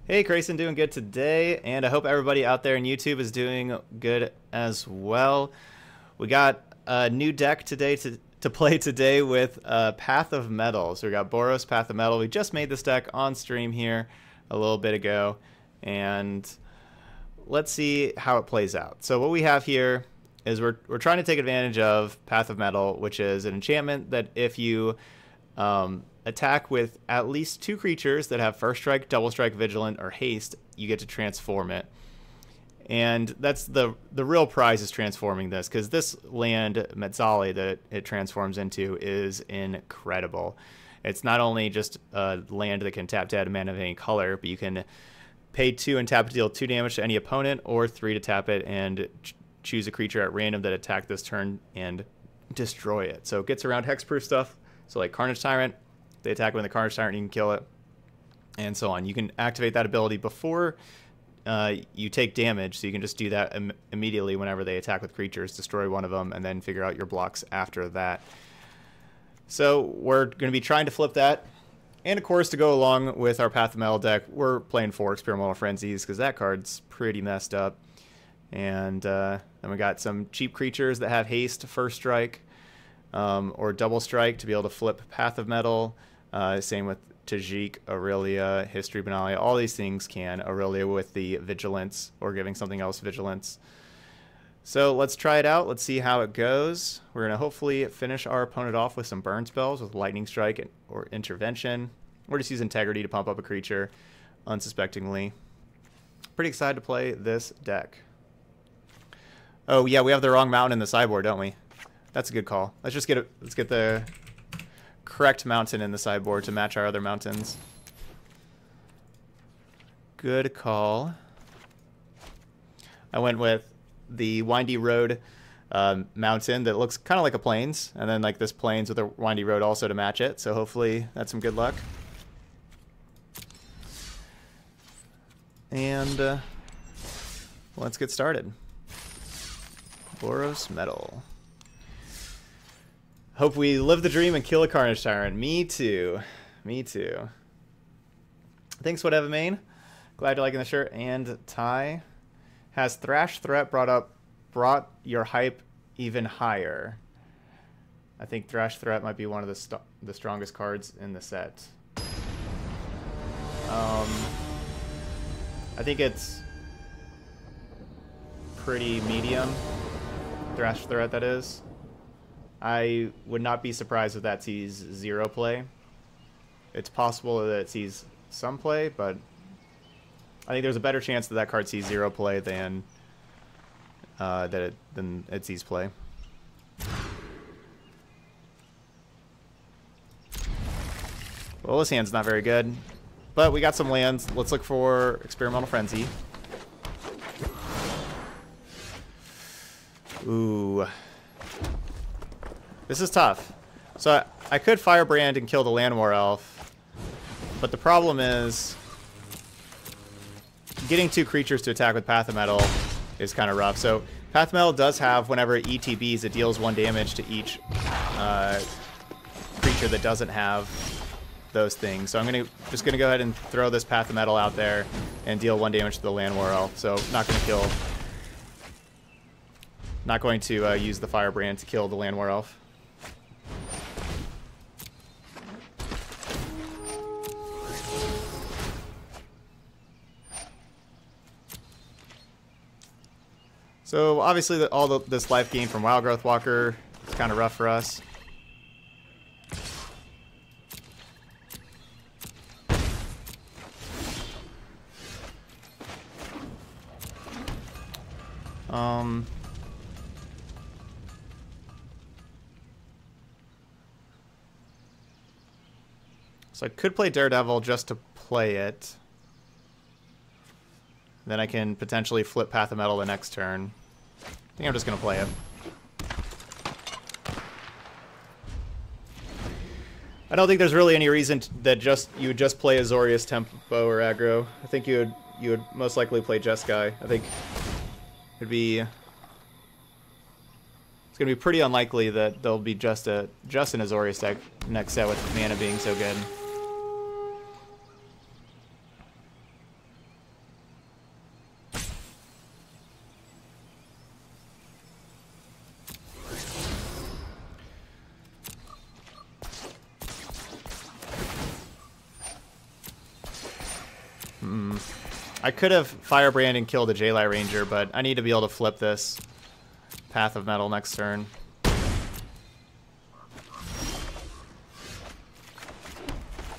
Hey, Grayson, doing good today, and I hope everybody out there in YouTube is doing good as well. We got a new deck today to play today with Path of Mettle. So we got Boros, Path of Mettle. We just made this deck on stream here a little bit ago, and let's see how it plays out. So what we have here is we're trying to take advantage of Path of Mettle, which is an enchantment that if you attack with at least 2 creatures that have first strike, double strike, vigilant, or haste, you get to transform it. And that's the real prize, is transforming this, because this land, Mettle, that it transforms into is incredible. It's not only just a land that can tap to add a mana of any color, but you can pay 2 and tap to deal 2 damage to any opponent, or 3 to tap it and choose a creature at random that attacked this turn and destroy it. So it gets around hexproof stuff. So like Carnage Tyrant, they attack with the Carnage Tyrant, you can kill it, and so on. You can activate that ability before you take damage, so you can just do that immediately whenever they attack with creatures, destroy one of them, and then figure out your blocks after that. So we're going to be trying to flip that. And of course, to go along with our Path of Mettle deck, we're playing 4 Experimental Frenzies, because that card's pretty messed up. And then we got some cheap creatures that have haste, first strike, or double strike to be able to flip Path of Mettle. Same with Tajik, Aurelia, History Benalia. All these things can. Aurelia with the Vigilance, or giving something else Vigilance. So let's try it out. Let's see how it goes. We're going to hopefully finish our opponent off with some burn spells with Lightning Strike or Intervention. Or just use Integrity to pump up a creature unsuspectingly. Pretty excited to play this deck. Oh yeah, we have the wrong mountain in the sideboard, don't we? That's a good call. Let's just get the correct mountain in the sideboard to match our other mountains. Good call. I went with the Windy Road mountain that looks kind of like a plains, and then like this plains with a windy road also to match it. So hopefully that's some good luck. And let's get started. Boros Mettle. Hope we live the dream and kill a Carnage Tyrant. Me too. Me too. Thanks, whatever, main. Glad you're liking the shirt. And Ty has Thrash Threat brought your hype even higher. I think Thrash Threat might be one of the strongest cards in the set. I think it's pretty medium. Thrash Threat, that is. I would not be surprised if that sees 0 play. It's possible that it sees some play, but I think there's a better chance that that card sees 0 play than it sees play. Well, this hand's not very good, but we got some lands. Let's look for Experimental Frenzy. Ooh. This is tough. So I could Firebrand and kill the Landwar Elf, but the problem is getting 2 creatures to attack with Path of Mettle is kind of rough. So Path of Mettle does have, whenever it ETBs, it deals 1 damage to each creature that doesn't have those things. So I'm just gonna go ahead and throw this Path of Mettle out there and deal 1 damage to the Landwar Elf. So not going to use the Firebrand to kill the Landwar Elf. So obviously this life gain from Wild Growth Walker is kind of rough for us. So I could play Daredevil just to play it. Then I can potentially flip Path of Mettle the next turn. I think I'm just going to play it. I don't think there's really any reason that you would just play Azorius tempo or aggro. I think you would most likely play Jeskai. I think it'd be It's going to be pretty unlikely that there'll be just an Azorius deck next set with mana being so good. I could have Firebrand and killed the J-Light Ranger, but I need to be able to flip this Path of Metal next turn.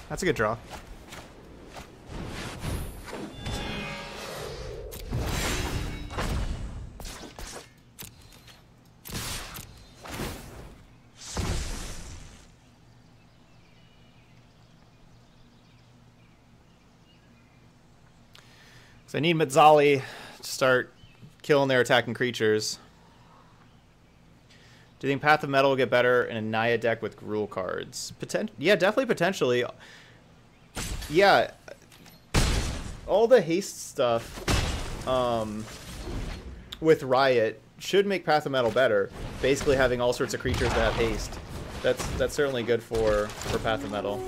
That's a good draw. So I need Mitzali to start killing their attacking creatures. Do you think Path of Metal will get better in a Naya deck with Gruul cards? Yeah, definitely potentially. Yeah. All the haste stuff with Riot should make Path of Metal better. Basically having all sorts of creatures that have haste. That's certainly good for Path of Metal.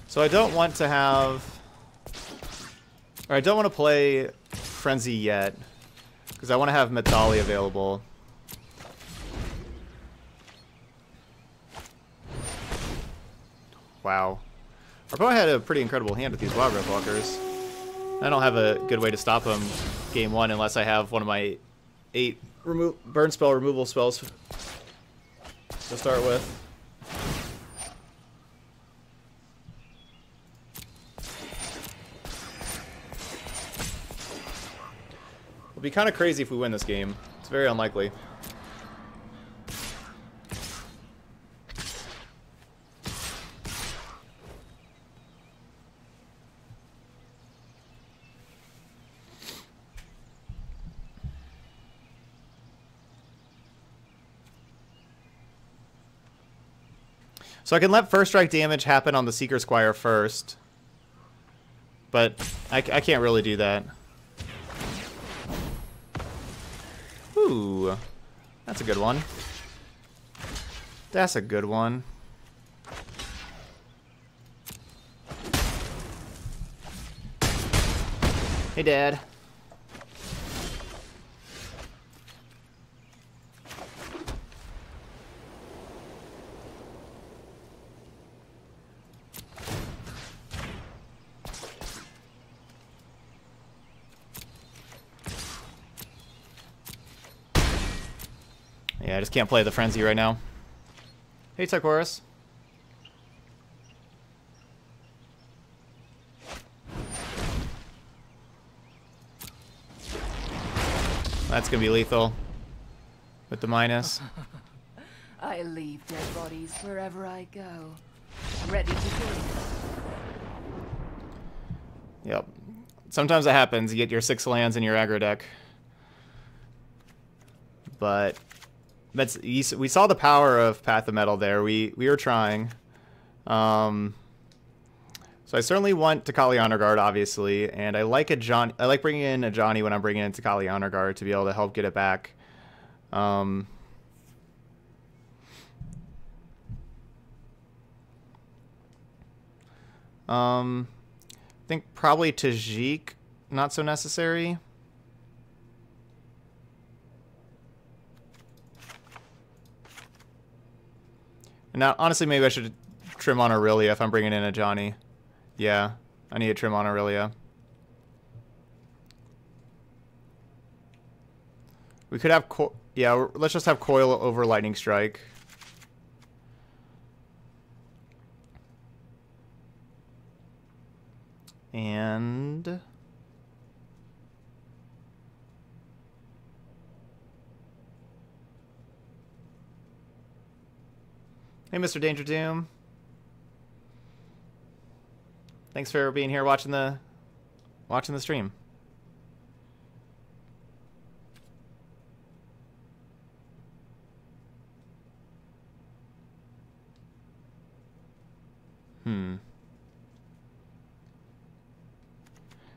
So I don't want to have, or I don't want to play Frenzy yet, because I want to have Metali available. Wow. Our opponent had a pretty incredible hand with these Wild Growth Walkers. I don't have a good way to stop him game one unless I have one of my 8 burn spell removal spells to start with. It'll be kind of crazy if we win this game. It's very unlikely. So I can let first strike damage happen on the Seeker Squire first. But I can't really do that. Ooh, that's a good one. That's a good one. Hey, Dad. Yeah, I just can't play the Frenzy right now. Hey, Tychorus. That's gonna be lethal with the minus. I leave dead bodies wherever I go. Ready to kill. Yep. Sometimes it happens. You get your 6 lands in your aggro deck. But we saw the power of Path of Metal there. We were trying. So I certainly want Takali Honor Guard, obviously, and I like bringing in a Johnny when I'm bringing in Takali Honor Guard to be able to help get it back. I think probably Tajik, not so necessary. And now, honestly, maybe I should trim on Aurelia if I'm bringing in a Johnny. Yeah, I need to trim on Aurelia. We could have... yeah, let's just have Coil over Lightning Strike. And... Hey, Mr. Danger Doom. Thanks for being here watching the stream.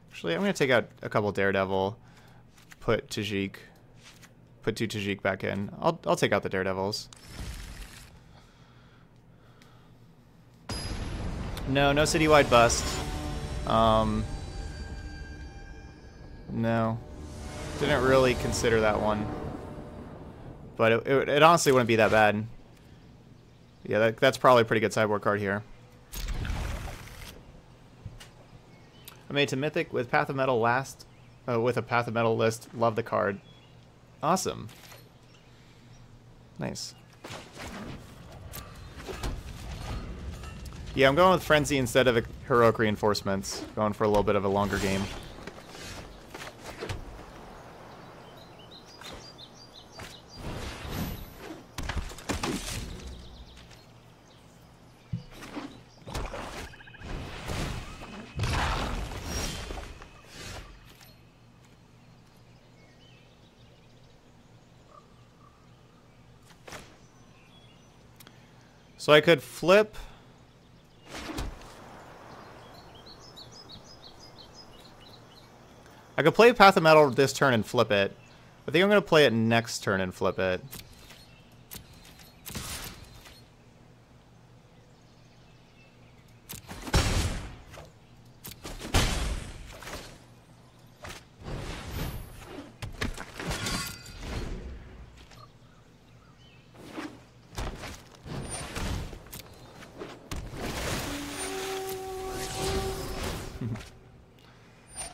Actually, I'm gonna take out a couple Daredevil, put 2 Tajik back in. I'll take out the Daredevils. No, no citywide bust. No. Didn't really consider that one. But it honestly wouldn't be that bad. Yeah, that's probably a pretty good sideboard card here. I made to Mythic with Path of Metal with a Path of Metal list. Love the card. Awesome. Nice. Yeah, I'm going with Frenzy instead of Heroic Reinforcements. Going for a little bit of a longer game. So I could flip. I could play Path of Metal this turn and flip it. I think I'm going to play it next turn and flip it.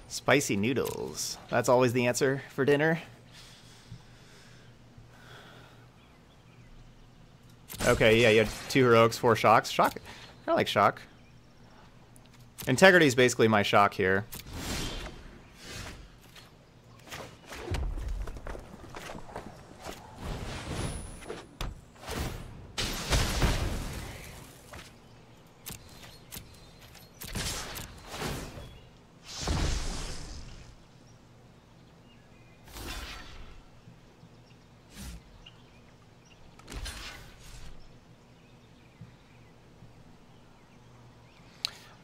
Spicy noodles. That's always the answer for dinner. Okay, yeah, you had 2 heroics, 4 shocks. Shock? I like shock. Integrity is basically my shock here.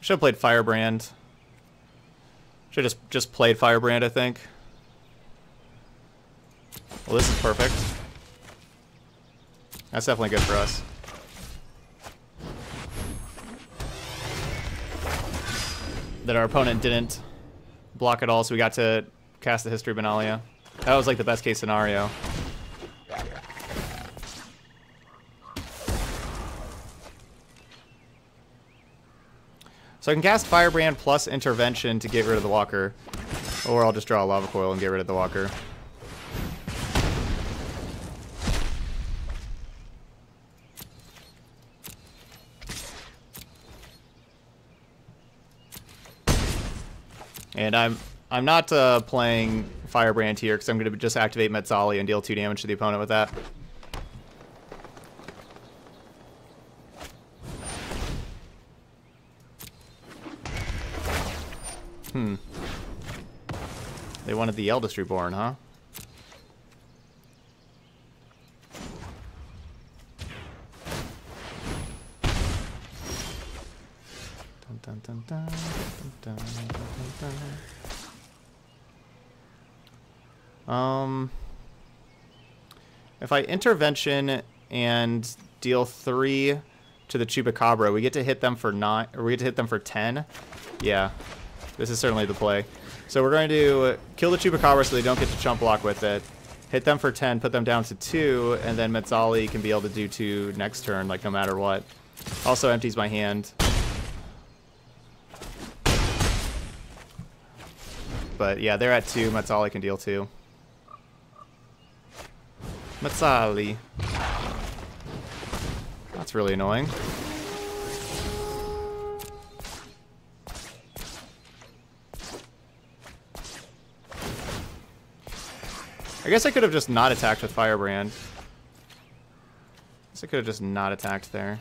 Should have played Firebrand. Should have just played Firebrand, I think. Well, this is perfect. That's definitely good for us. That our opponent didn't block at all, so we got to cast the History of Benalia. That was like the best case scenario. So I can cast Firebrand plus Intervention to get rid of the Walker. Or I'll just draw a Lava Coil and get rid of the Walker. And I'm not playing Firebrand here because I'm going to just activate Metzali and deal 2 damage to the opponent with that. They wanted the Eldest Reborn, huh? Dun, dun, dun, dun, dun, dun, dun, dun. If I Intervention and deal 3 to the Chupacabra, we get to hit them for 9, or we get to hit them for 10. Yeah, this is certainly the play. So we're going to kill the Chupacabra so they don't get to chump block with it. Hit them for 10, put them down to 2, and then Metzali can be able to do 2 next turn, like no matter what. Also empties my hand. But yeah, they're at 2. Metzali can deal 2. Metzali. That's really annoying. I guess I could have just not attacked with Firebrand. I guess I could have just not attacked there.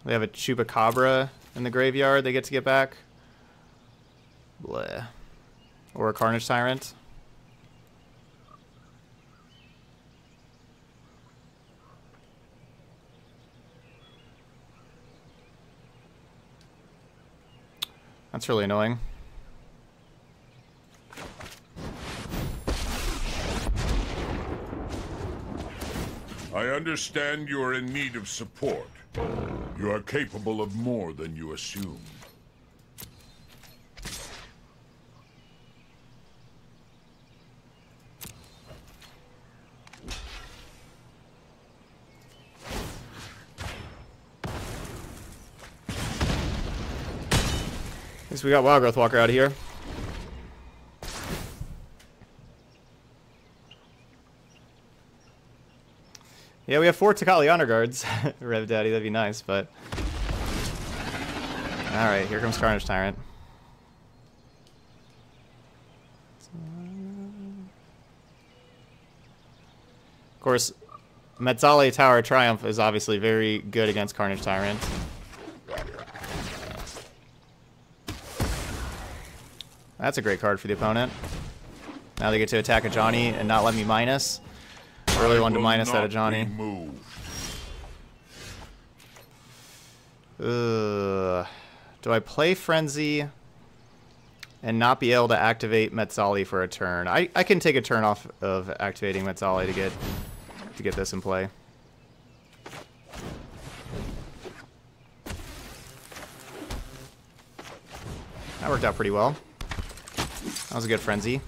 They have a Chupacabra in the graveyard they get to get back. Bleh. Or a Carnage Tyrant. That's really annoying. I understand you are in need of support. You are capable of more than you assume. At least we got Wild Growth Walker out of here. Yeah, we have 4 Takali Honor Guards. Rev Daddy, that'd be nice, but... Alright, here comes Carnage Tyrant. Of course, Metzali Tower of Triumph is obviously very good against Carnage Tyrant. That's a great card for the opponent. Now they get to attack a Johnny and not let me minus. Really wanted to minus that a Johnny. Do I play Frenzy and not be able to activate Metzali for a turn? I can take a turn off of activating Metzali to get this in play. That worked out pretty well. That was a good Frenzy.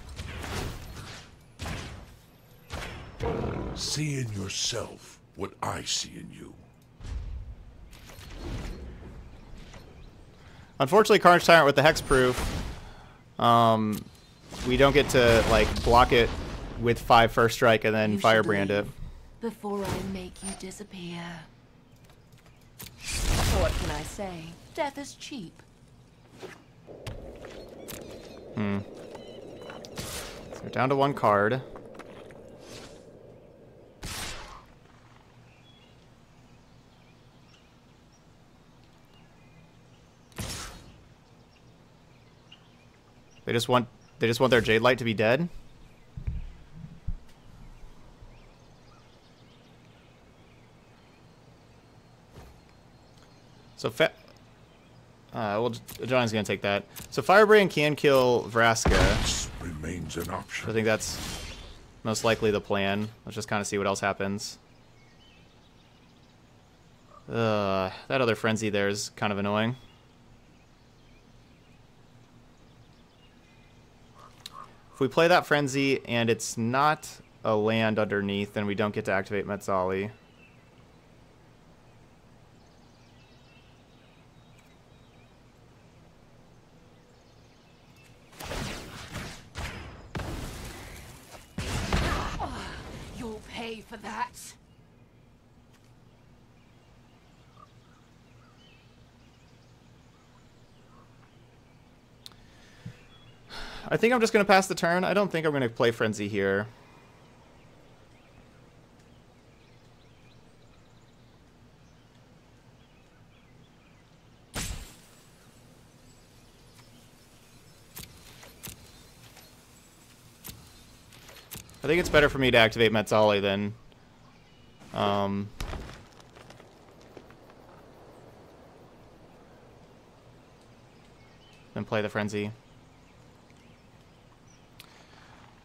See in yourself what I see in you. Unfortunately, Carnage Tyrant with the Hexproof, we don't get to like block it with 5 first strike and then Firebrand it. Before I make you disappear. What can I say? Death is cheap. So we're down to 1 card. They just want their Jade Light to be dead. So well, Johnny's gonna take that. So Firebrand can kill Vraska. This remains an option. I think that's most likely the plan. Let's just kind of see what else happens. That other Frenzy there is kind of annoying. If we play that Frenzy and it's not a land underneath, then we don't get to activate Metzali. You'll pay for that. I think I'm just going to pass the turn. I don't think I'm going to play Frenzy here. I think it's better for me to activate Metzali than play the Frenzy.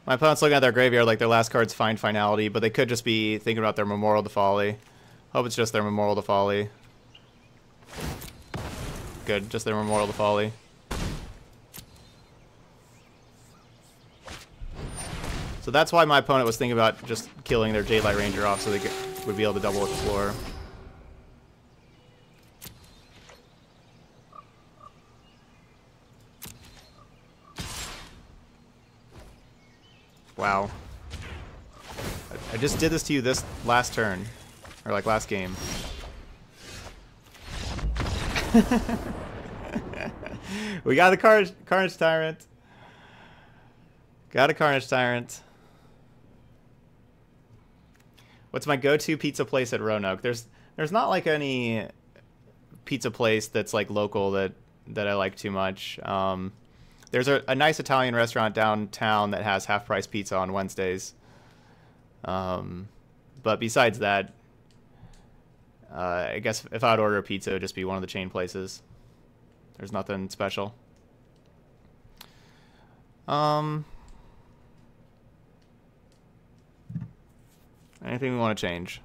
My opponent's looking at their graveyard like their last card's Find Finality, but they could just be thinking about their Memorial to Folly. Hope it's just their Memorial to Folly. Good, just their Memorial to Folly. So that's why my opponent was thinking about just killing their Jade Light Ranger off so they would be able to double explore. Wow. I just did this to you this last turn. Or like last game. We got the Carnage Tyrant. Got a Carnage Tyrant. What's my go-to pizza place at Roanoke? There's not like any pizza place that's like local that I like too much. There's a nice Italian restaurant downtown that has half-price pizza on Wednesdays. But besides that, I guess if I would order a pizza, it would just be one of the chain places. There's nothing special. Anything we want to change?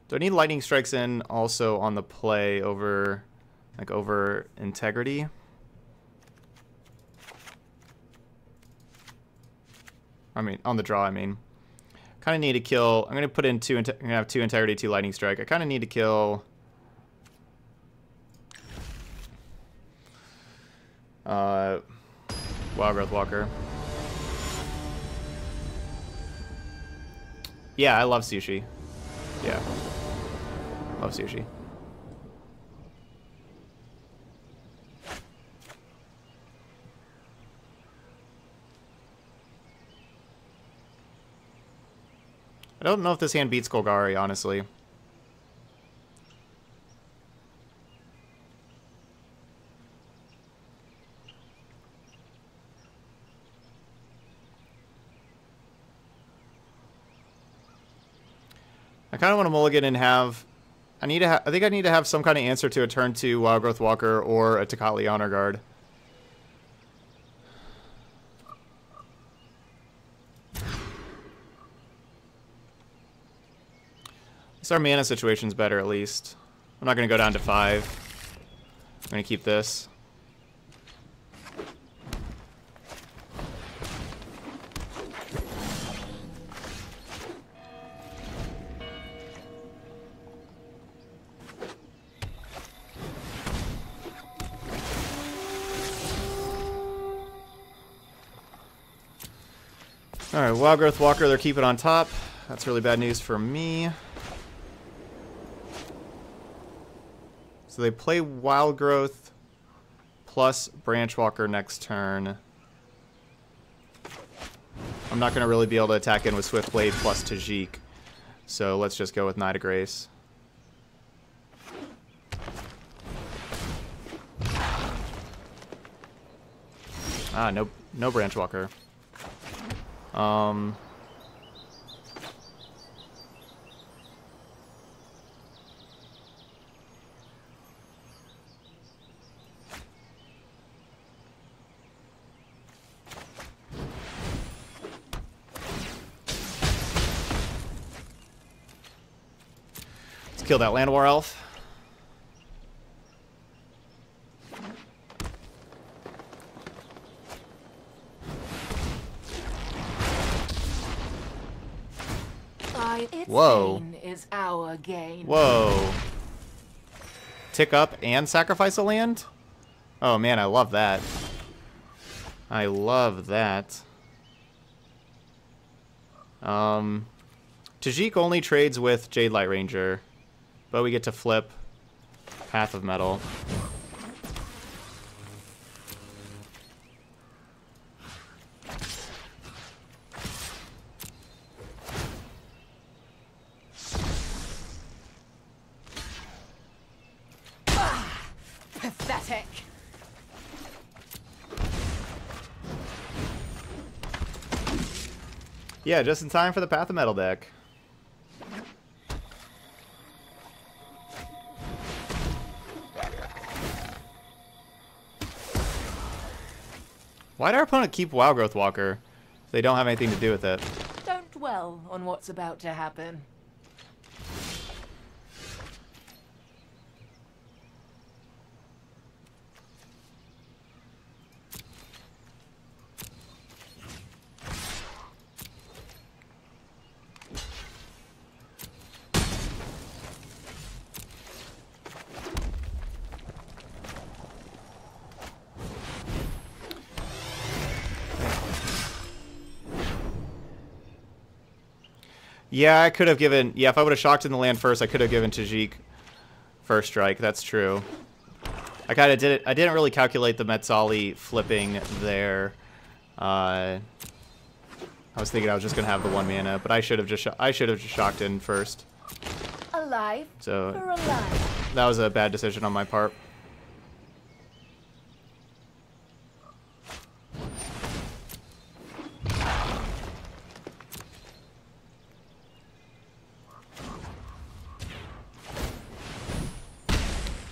Do I need lightning strikes in also on the play over, like, over integrity? I mean, on the draw, I mean. Kind of need to kill... I'm going to put in I'm going to have 2 integrity, 2 lightning strike. I kind of need to kill... Wild Growth Walker. Yeah, I love sushi. Yeah. Love sushi. I don't know if this hand beats Golgari, honestly. I kind of want to mulligan and have... I think I need to have some kind of answer to a turn 2 Wild Growth Walker or a Tocatli Honor Guard. So our mana situation's better, at least. I'm not going to go down to 5. I'm going to keep this. Alright, Wild Growth Walker, they're keeping on top. That's really bad news for me. So they play Wild Growth plus Branch Walker next turn. I'm not going to really be able to attack in with Swift Blade plus Tajik. So let's just go with Knight of Grace. Ah, no Branch Walker. Let's kill that Land War Elf. Whoa. Is our gain. Whoa. Tick up and sacrifice a land? Oh man, I love that. I love that. Tajik only trades with Jade Light Ranger, but we get to flip Path of Mettle. Pathetic. Yeah, just in time for the Path of Mettle deck. Why did our opponent keep Wild Growth Walker if they don't have anything to do with it? Don't dwell on what's about to happen. Yeah, I could have given... Yeah, if I would have shocked in the land first, I could have given Tajik first strike. That's true. I kind of did it. I didn't really calculate the Metzali flipping there. I was thinking I was just going to have the 1 mana, but I should have just shocked in first. Alive So for alive. that was a bad decision on my part.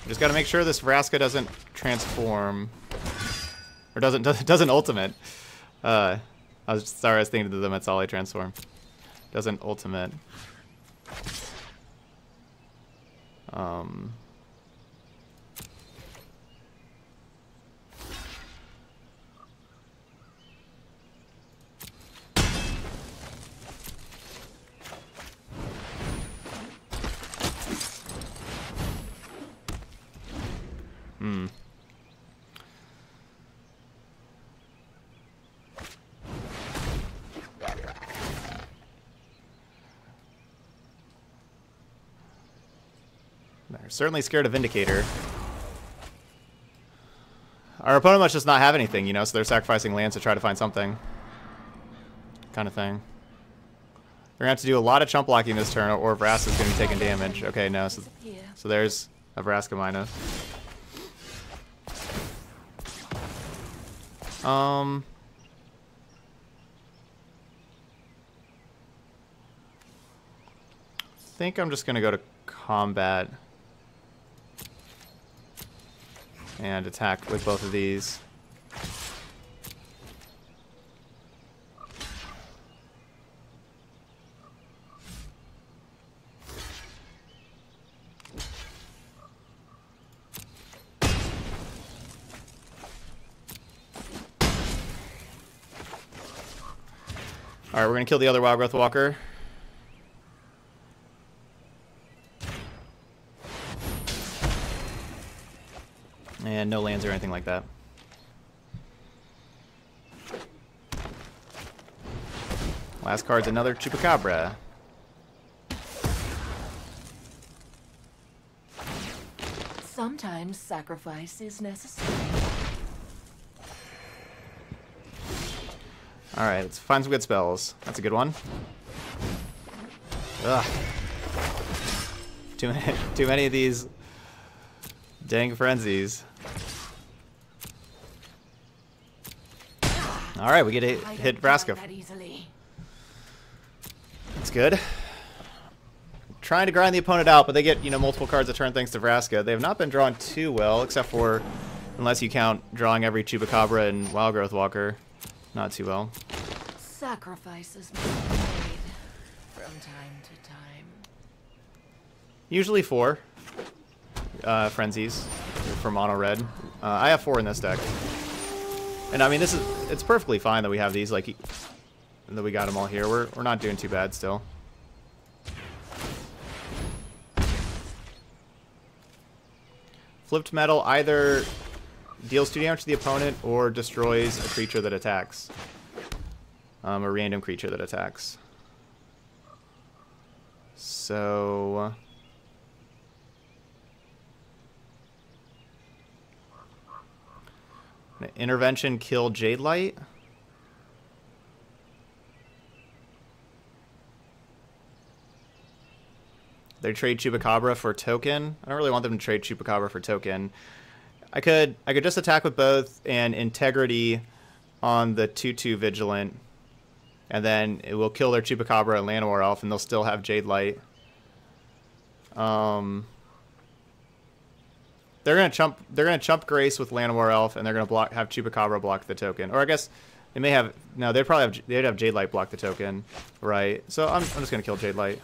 Just got to make sure this Vraska doesn't transform, or doesn't ultimate. I was thinking of the Metzali transform. Doesn't ultimate. They're certainly scared of Vindicator. Our opponent must just not have anything, you know, so they're sacrificing lands to try to find something. Kind of thing. They're going to have to do a lot of chump blocking this turn, or Vraska's going to be taking damage. Okay, no. So there's a Vraska minus. I think I'm just going to go to combat and attack with both of these. Alright, we're going to kill the other Wild Growth Walker. And no lands or anything like that. Last card's another Chupacabra. Sometimes sacrifice is necessary. Alright, let's find some good spells. That's a good one. Ugh. Too many of these dang frenzies. Alright, we get to hit Vraska. That's good. Trying to grind the opponent out, but they get, you know, multiple cards a turn thanks to Vraska. They have not been drawn too well, except for, unless you count drawing every Chupacabra and Wild Growth Walker. Not too well. Sacrifices must be made from time to time. Usually 4 frenzies for mono red. I have 4 in this deck, and I mean it's perfectly fine that we have these, like that we got them all here. We're not doing too bad still. Flipped Mettle either deals 2 damage to the opponent or destroys a creature that attacks. A random creature that attacks. So intervention kill Jade Light. They trade Chupacabra for token. I don't really want them to trade Chupacabra for token. I could just attack with both and Integrity on the 2/2 Vigilant, and then it will kill their Chupacabra and Llanowar Elf, and they'll still have Jade Light. They're gonna chump Grace with Llanowar Elf, and they're gonna have Chupacabra block the token. Or I guess they may have they'd have Jade Light block the token, right? So I'm just gonna kill Jade Light.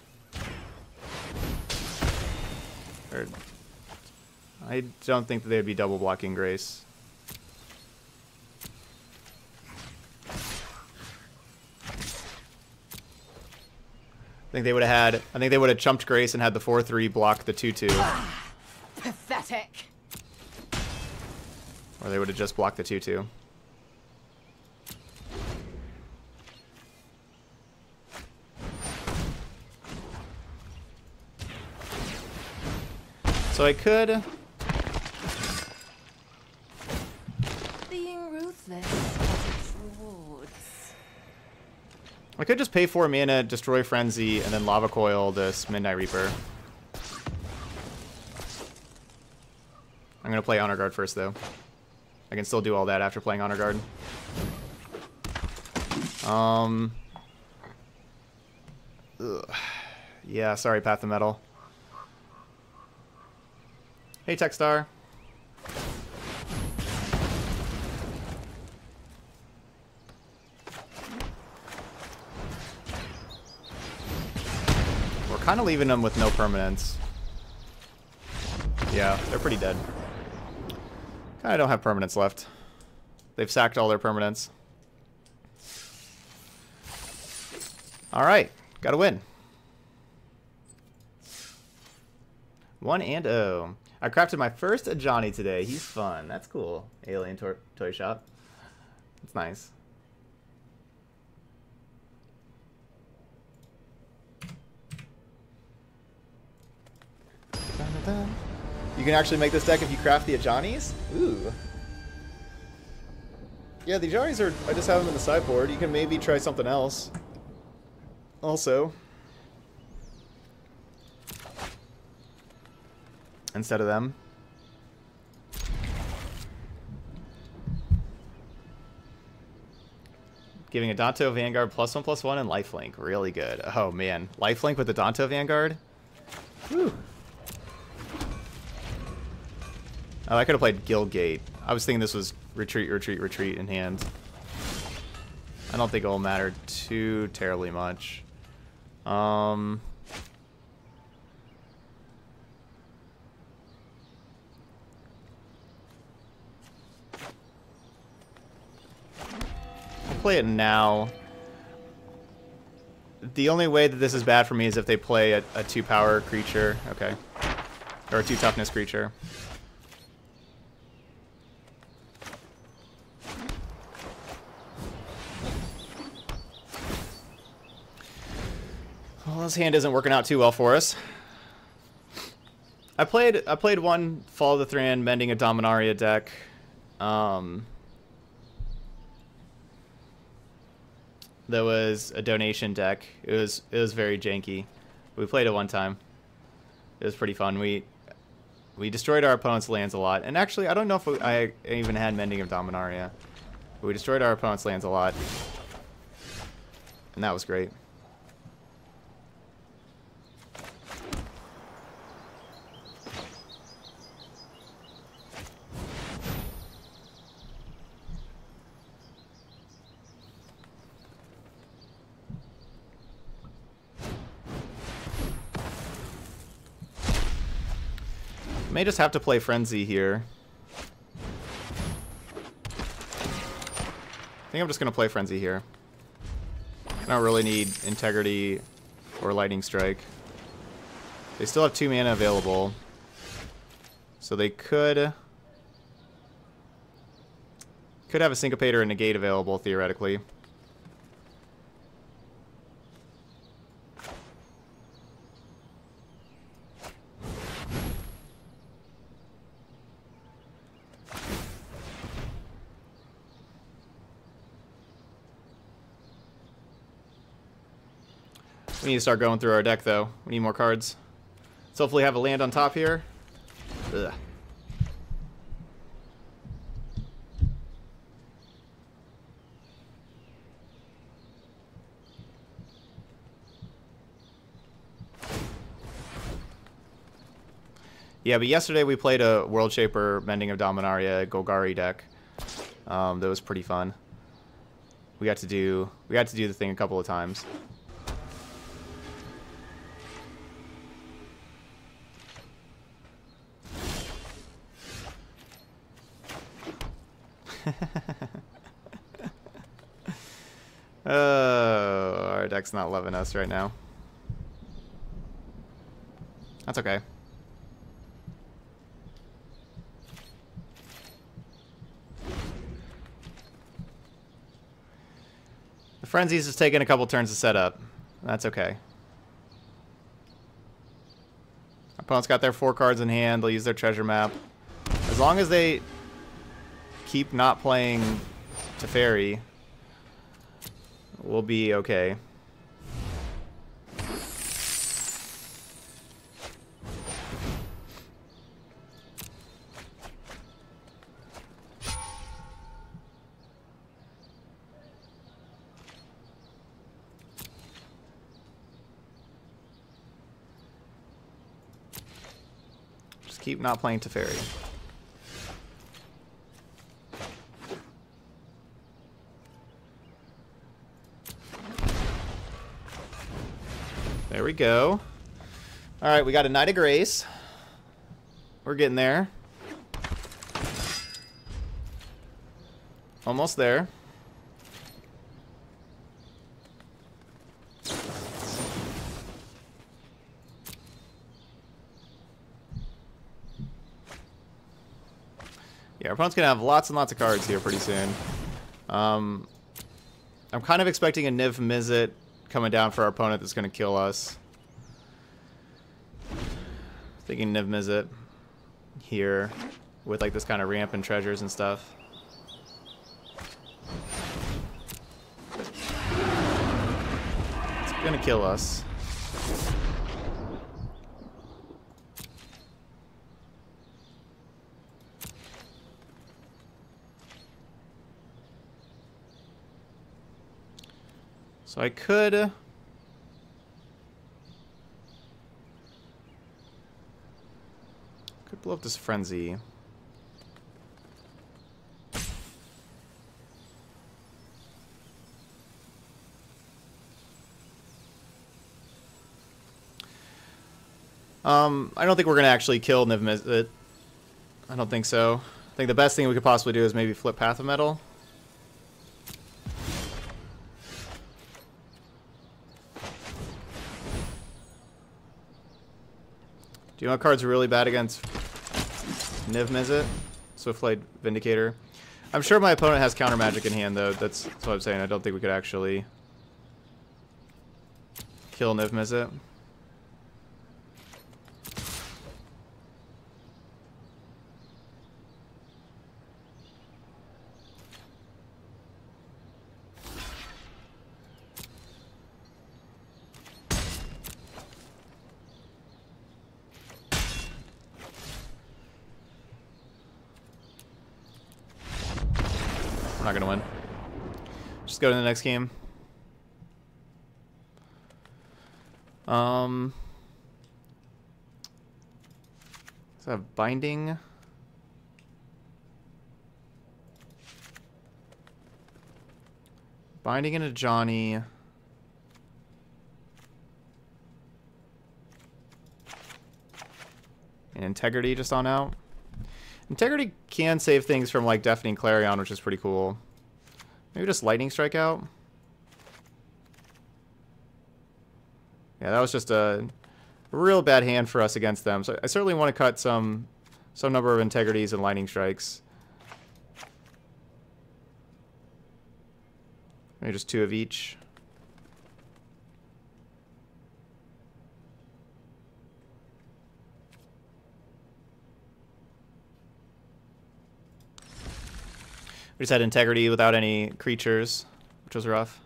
Or, I don't think that they'd be double blocking Grace. I think they would have chumped Grace and had the 4/3 block the 2/2. Pathetic. Or they would have just blocked the 2/2. So I could Being ruthless has its rewards. I could just pay 4 mana, destroy Frenzy, and then Lava Coil this Midnight Reaper. I'm gonna play Honor Guard first, though. I can still do all that after playing Honor Guard. Ugh. Yeah, sorry, Path of Metal. Hey, Techstar. We're kind of leaving them with no permanence. Yeah, they're pretty dead. Kinda don't have permanents left. They've sacked all their permanents. Alright, gotta win. 1-0. I crafted my first Johnny today. He's fun. That's cool. Alien toy shop. That's nice. You can actually make this deck if you craft the Ajani's? Ooh. Yeah, the Ajani's are... I just have them in the sideboard. You can maybe try something else. Also. Instead of them. Giving a Danto Vanguard +1/+1 and lifelink. Really good. Oh, man. Lifelink with the Danto Vanguard? Whew. Oh, I could have played Guildgate. I was thinking this was retreat, retreat, retreat in hand. I don't think it will matter too terribly much. I'll play it now. The only way that this is bad for me is if they play a 2-power creature. Okay. Or a 2-toughness creature. Well, this hand isn't working out too well for us. I played one Fall of the Thran Mending a Dominaria deck. That was a donation deck. It was very janky. We played it one time. It was pretty fun. We destroyed our opponent's lands a lot. And actually, I don't know if I even had Mending of Dominaria. But we destroyed our opponent's lands a lot. And that was great. May just have to play Frenzy here. I think I'm just going to play Frenzy here. I don't really need Integrity or Lightning Strike. They still have 2 mana available. So they could have a Syncopator and Negate available, theoretically. We need to start going through our deck, though. We need more cards. Let's hopefully have a land on top here. Ugh. Yeah, but yesterday we played a World Shaper Mending of Dominaria Golgari deck. That was pretty fun. We got to do the thing a couple of times. Oh, our deck's not loving us right now. That's okay. The Frenzy's just taking a couple turns to set up. That's okay. Opponent's got their 4 cards in hand. They'll use their treasure map. As long as they keep not playing Teferi, we'll be okay. Just keep not playing Teferi. There we go. Alright, we got a Knight of Grace. We're getting there. Almost there. Yeah, our opponent's gonna have lots and lots of cards here pretty soon. I'm kind of expecting a Niv Mizzet coming down for our opponent that's gonna kill us. Thinking Niv Mizzet here with like this kind of ramp and treasures and stuff. It's gonna kill us. So I could blow up this frenzy. I don't think we're gonna actually kill Niv Mizzet. I don't think so. I think the best thing we could possibly do is maybe flip Path of Mettle. Do you know what card's really bad against Niv Mizzet? Swiftblade Vindicator. I'm sure my opponent has counter magic in hand, though. That's what I'm saying. I don't think we could actually kill Niv Mizzet. We're not gonna win. Just go to the next game. Let's have binding. Binding into Johnny. And integrity just on out. Integrity can save things from like Deafening Clarion, which is pretty cool. Maybe just Lightning Strike out. Yeah, that was just a real bad hand for us against them. So I certainly want to cut some number of Integrities and Lightning Strikes. Maybe just 2 of each. We just had Integrity without any creatures, which was rough.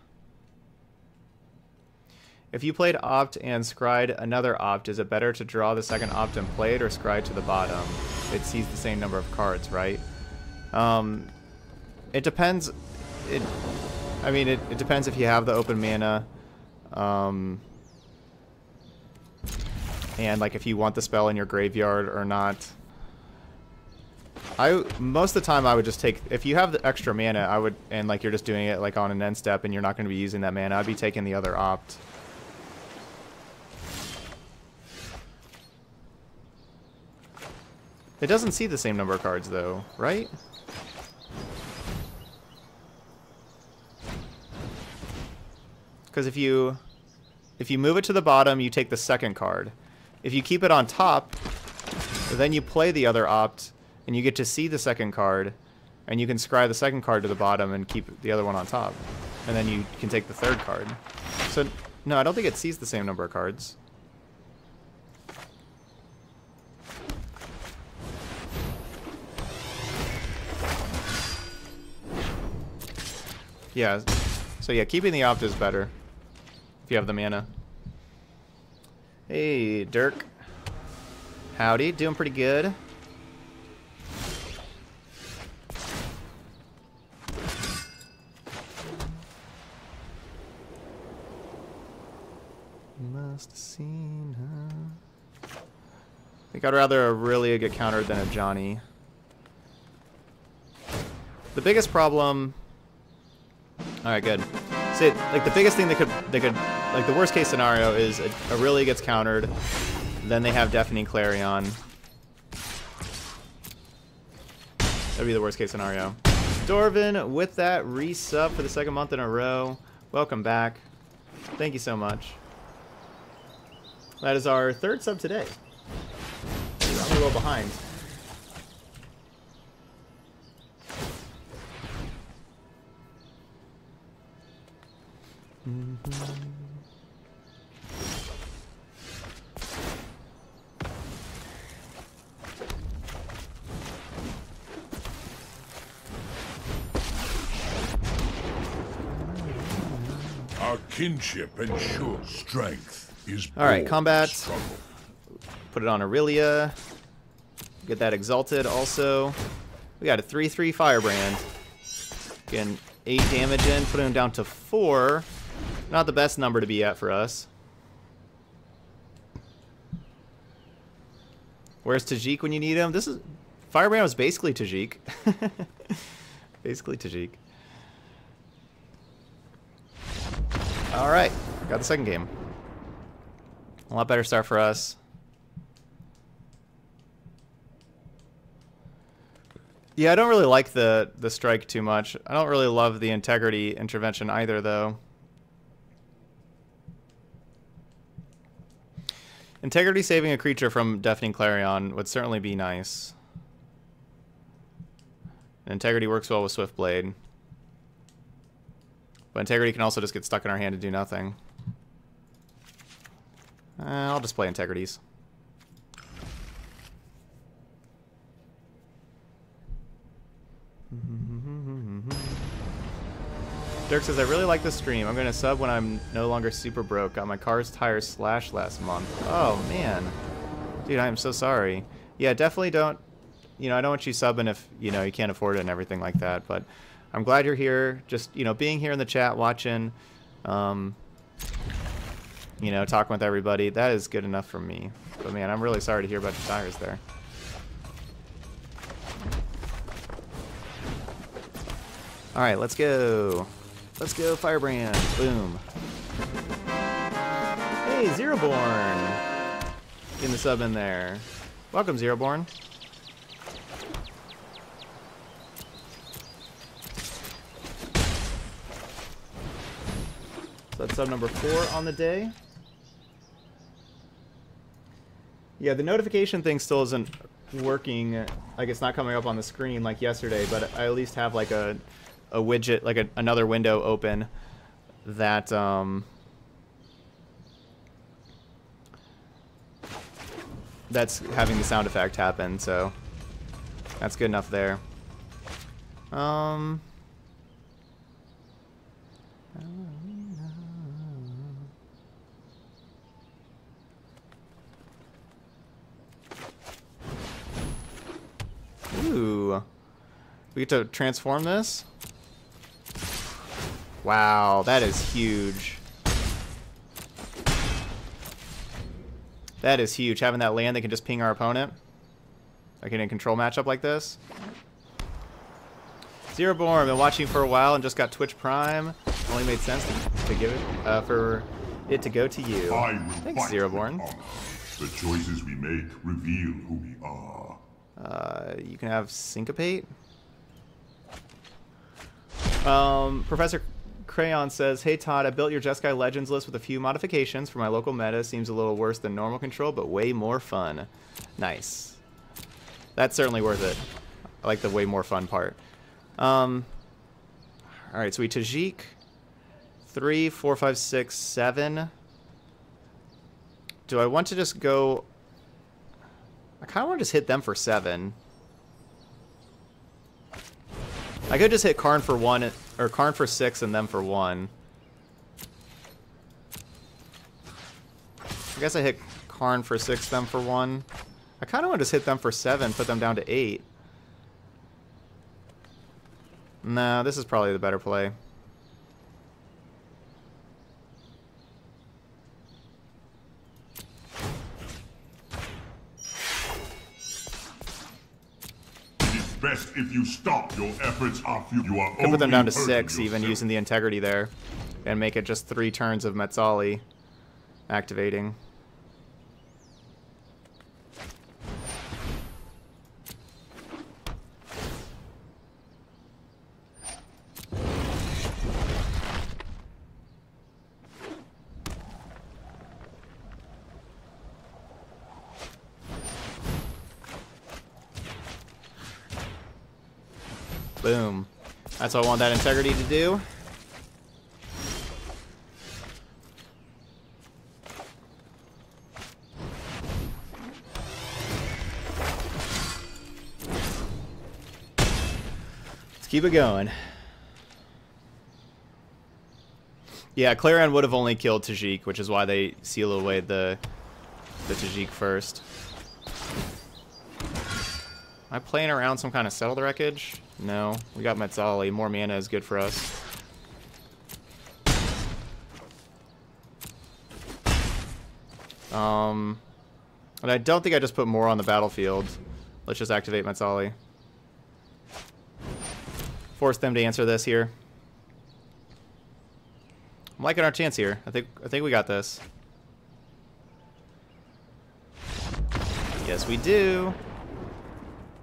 If you played Opt and scryed another Opt, is it better to draw the second Opt and play it, or scry to the bottom? It sees the same number of cards, right? It depends. I mean, it depends if you have the open mana, and like if you want the spell in your graveyard or not. Most of the time I would just take, if you have the extra mana, I would, and like you're just doing it like on an end step and you're not going to be using that mana, I'd be taking the other Opt. It doesn't see the same number of cards though, right? Because if you move it to the bottom, you take the second card. If you keep it on top, then you play the other Opt, and you get to see the second card, and you can scry the second card to the bottom and keep the other one on top. And then you can take the third card. So, no, I don't think it sees the same number of cards. Yeah, so yeah, keeping the Opt is better if you have the mana. Hey, Dirk. Howdy, doing pretty good. Must have seen her. I think I'd rather a really get countered than a Johnny. The biggest problem. All right, good. So, like the biggest thing they could like the worst case scenario is a really gets countered, then they have Deafening Clarion, That'd be the worst case scenario. Dorvin with that resub for the second month in a row. Welcome back. Thank you so much. That is our third sub today. I'm a little behind. Our kinship ensures strength is all right, born combat. of struggle. Put it on Aurelia. Get that exalted also. We got a 3/3 Firebrand. Getting 8 damage in, putting him down to 4. Not the best number to be at for us. Where's Tajik when you need him? This is Firebrand was basically Tajik. Basically Tajik. All right, got the second game. A lot better start for us. Yeah, I don't really like the strike too much. I don't really love the integrity intervention either, though. Integrity saving a creature from Deafening Clarion would certainly be nice. And integrity works well with Swiftblade. But integrity can also just get stuck in our hand and do nothing. I'll just play integrities. Dirk says, I really like the stream. I'm going to sub when I'm no longer super broke. Got my car's tires slashed last month. Oh, man. Dude, I am so sorry. Yeah, definitely don't... You know, I don't want you subbing if, you know, you can't afford it and everything like that. But I'm glad you're here. Just, you know, being here in the chat, watching, you know, talking with everybody. That is good enough for me. But, man, I'm really sorry to hear about your tires there. All right, let's go. Let's go, Firebrand. Boom. Hey, Zeroborn. Getting the sub in there. Welcome, Zeroborn. So that's sub number 4 on the day. Yeah, the notification thing still isn't working. Like, it's not coming up on the screen like yesterday, but I at least have like a widget, like another window open that that's having the sound effect happen, so that's good enough there. Ooh, we get to transform this. Wow, that is huge. That is huge. Having that land that can just ping our opponent. Like in a control matchup like this. Zeroborn, been watching for a while and just got Twitch Prime. Only made sense to give it for it to go to you. Thanks, Zeroborn. The choices we make reveal who we are. You can have Syncopate. Professor Crayon says, hey Todd, I built your Jeskai Legends list with a few modifications for my local meta. Seems a little worse than normal control, but way more fun. Nice. That's certainly worth it. I like the way more fun part. Alright, so we Tajik. 3, 4, 5, 6, 7. Do I want to just go... I kind of want to just hit them for 7. I could just hit Karn for 1, or Karn for 6 and them for 1. I guess I hit Karn for 6, them for 1. I kind of want to just hit them for 7, put them down to 8. No, this is probably the better play. Best if you stop your efforts after you are. Could put them down to 6, even using the integrity there, and make it just 3 turns of Metzali activating. Boom. That's what I want that integrity to do. Let's keep it going. Yeah, Clarion would have only killed Tajik, which is why they seal away the Tajik first. Am I playing around some kind of settled wreckage? No. We got Mettle. More mana is good for us. And I don't think I just put more on the battlefield. Let's just activate Mettle. Force them to answer this here. I'm liking our chance here. I think we got this. Yes, we do.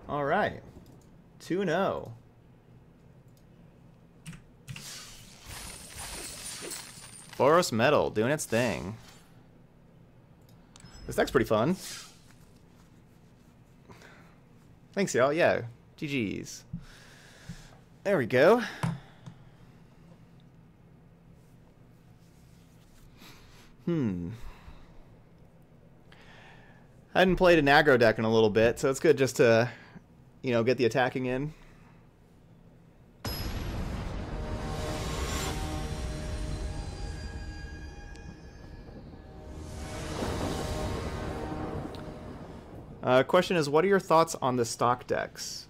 All right. 2-0. Boros Mettle doing its thing. This deck's pretty fun. Thanks, y'all. Yeah. GG's. There we go. I hadn't played an aggro deck in a little bit, so it's good just to, you know, get the attacking in. Question is, what are your thoughts on the stock decks?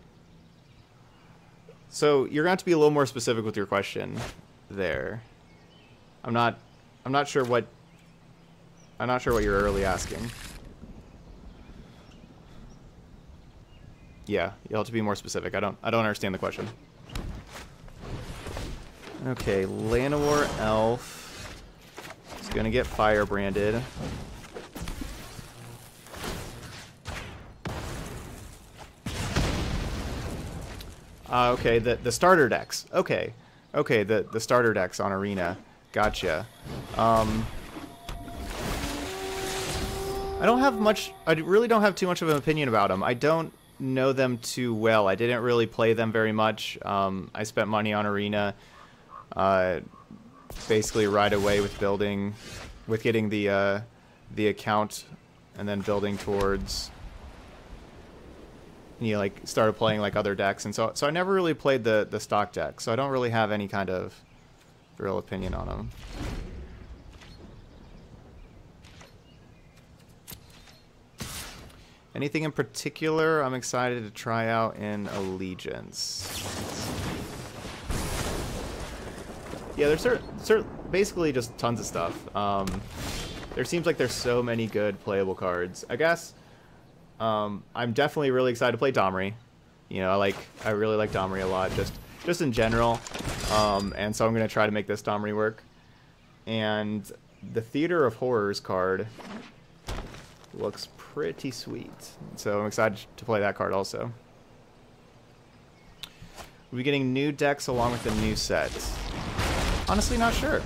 So you're going to have to be a little more specific with your question there. I'm not sure what you're really asking. Yeah, you'll have to be more specific. I don't understand the question. Okay, Llanowar Elf is gonna get firebranded. Okay, the starter decks. Okay, the starter decks on Arena. Gotcha. I don't have much. I really don't have too much of an opinion about them. I don't know them too well. I didn't really play them very much. I spent money on Arena, basically right away with getting the account, and then building towards. You know, like started playing like other decks, and so I never really played the stock deck, so I don't really have any kind of real opinion on them. Anything in particular I'm excited to try out in Allegiance? Yeah, there's basically just tons of stuff. There seems like there's so many good playable cards. I guess I'm definitely really excited to play Domri. You know, I really like Domri a lot, just in general. And so I'm gonna try to make this Domri work. And the Theater of Horrors card looks pretty sweet, so I'm excited to play that card also. We'll be getting new decks along with the new set. Honestly, not sure.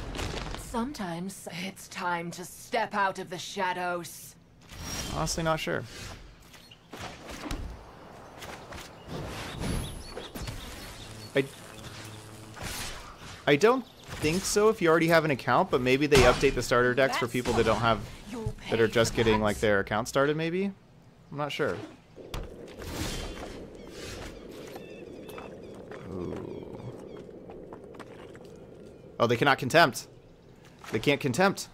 Sometimes it's time to step out of the shadows. Honestly, not sure. I don't think so if you already have an account, but maybe they update the starter decks for people that don't have, that are just getting like their account started maybe? I'm not sure. Ooh. Oh, they cannot contempt. They can't contempt.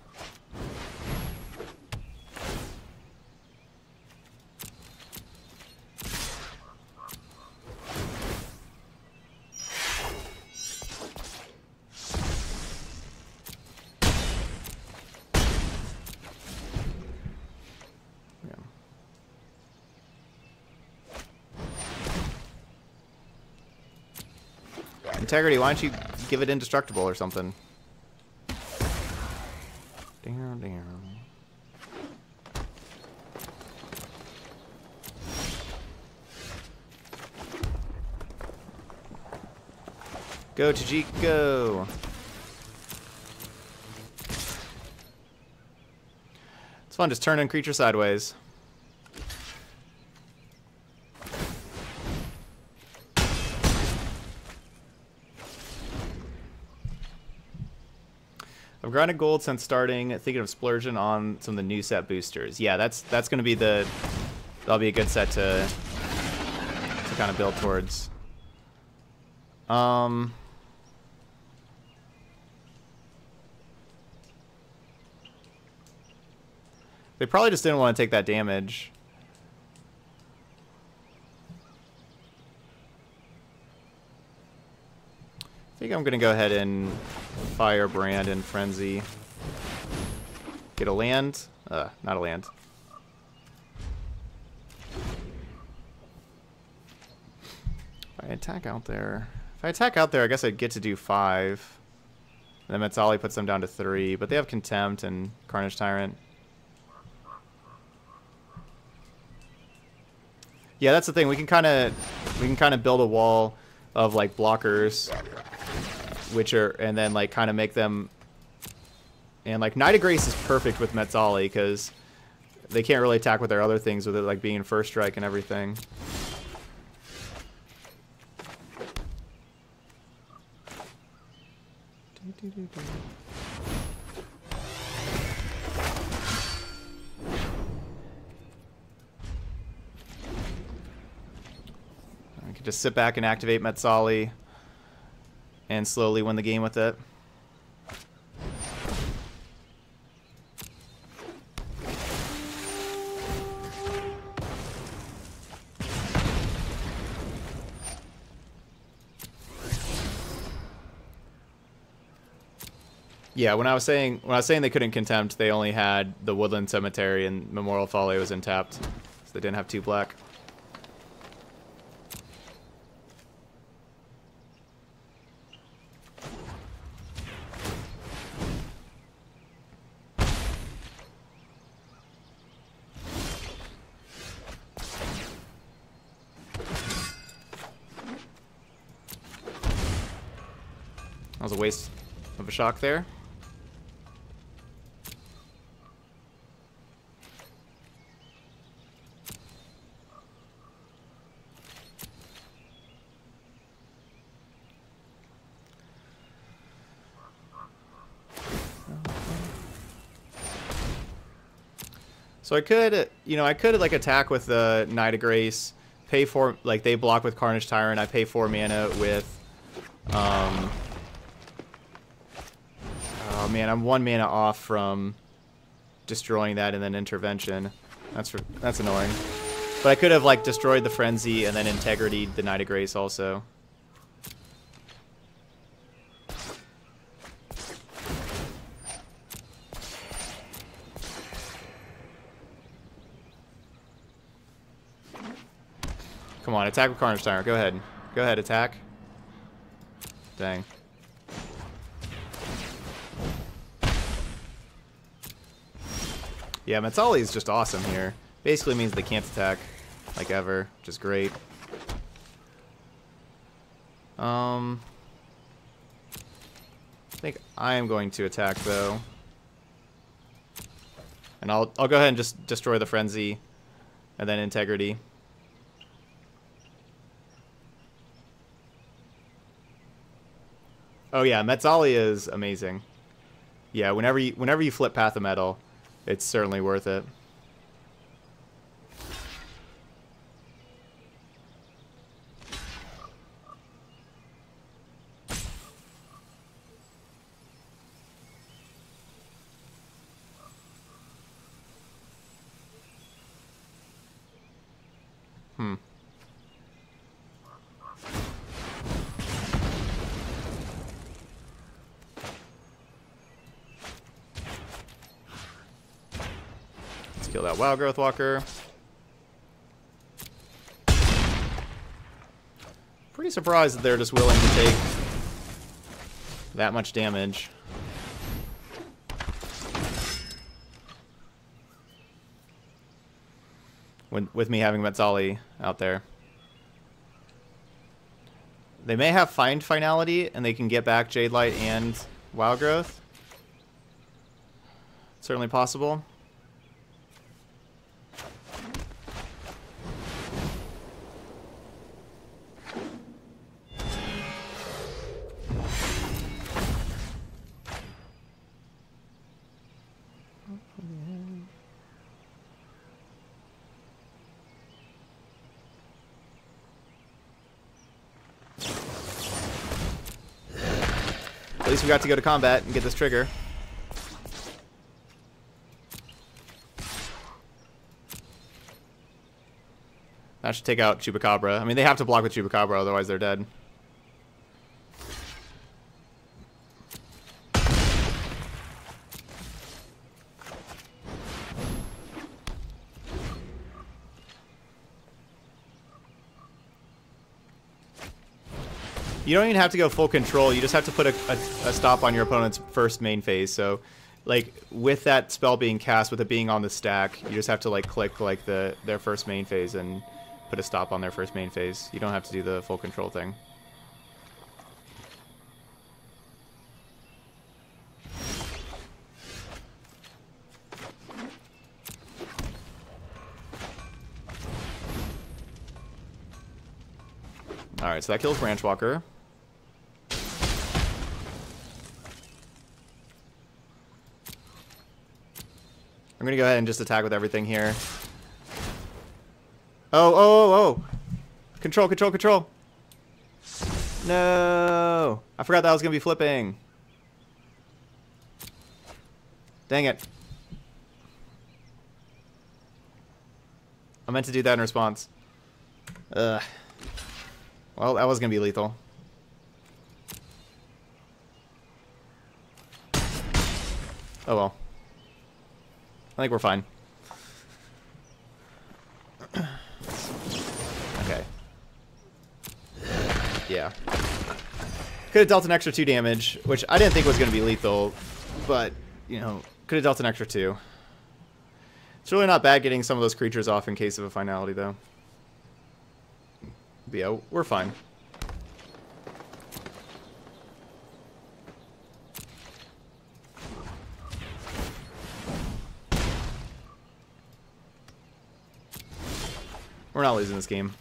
Integrity, why don't you give it indestructible or something? Damn, damn. Go, Tajik, go! It's fun just turning creature sideways. I've grinded gold since starting, thinking of splurging on some of the new set boosters. Yeah, that's going to be that'll be a good set to kind of build towards. They probably just didn't want to take that damage. I think I'm going to go ahead and Firebrand and Frenzy. Get a land. Not a land. If I attack out there... If I attack out there, I guess I'd get to do 5. And then Mettle puts them down to 3. But they have Contempt and Carnage Tyrant. Yeah, that's the thing. We can kind of build a wall of like blockers, and then like kind of make them. And like Knight of Grace is perfect with Mettle because they can't really attack with their other things with it like being first strike and everything. I could just sit back and activate Mettle and slowly win the game with it. Yeah, when I was saying they couldn't Contempt, they only had the Woodland Cemetery and Memorial Folly was untapped, so they didn't have 2 black. That was a waste of a shock there. So I could, like attack with the Knight of Grace, pay for, like they block with Carnage Tyrant, I pay 4 mana with, oh man, I'm 1 mana off from destroying that and then Intervention. That's annoying. But I could have like destroyed the Frenzy and then Integrity'd the Knight of Grace also. Come on, attack with Carnage Tyrant. Go ahead. Go ahead, attack. Dang. Yeah, Mettle is just awesome here. Basically means they can't attack, like ever, which is great. I think I am going to attack though, and I'll go ahead and just destroy the Frenzy, and then Integrity. Oh yeah, Mettle is amazing. Yeah, whenever you flip Path of Mettle, it's certainly worth it. Kill that Wild Growth Walker. Pretty surprised that they're just willing to take that much damage. With me having Mettle out there. They may have Find Finality and they can get back Jade Light and Wild Growth. Certainly possible. least we got to go to combat and get this trigger. That should take out Chupacabra. I mean, they have to block with Chupacabra, otherwise they're dead. You don't even have to go full control. You just have to put a stop on your opponent's first main phase. So, like, with that spell being cast, with it being on the stack, you just have to, like, click, like, their first main phase and put a stop on their first main phase. You don't have to do the full control thing. Alright, so that kills Branchwalker. I'm gonna go ahead and just attack with everything here. Oh! Control, control, control! No! I forgot that was gonna be flipping. Dang it. I meant to do that in response. Ugh. Well, that was gonna be lethal. Oh well. I think we're fine. Okay. Yeah. Could have dealt an extra 2 damage, which I didn't think was going to be lethal, but, you know, could have dealt an extra 2. It's really not bad getting some of those creatures off in case of a finality, though. But yeah, we're fine. We're not losing this game.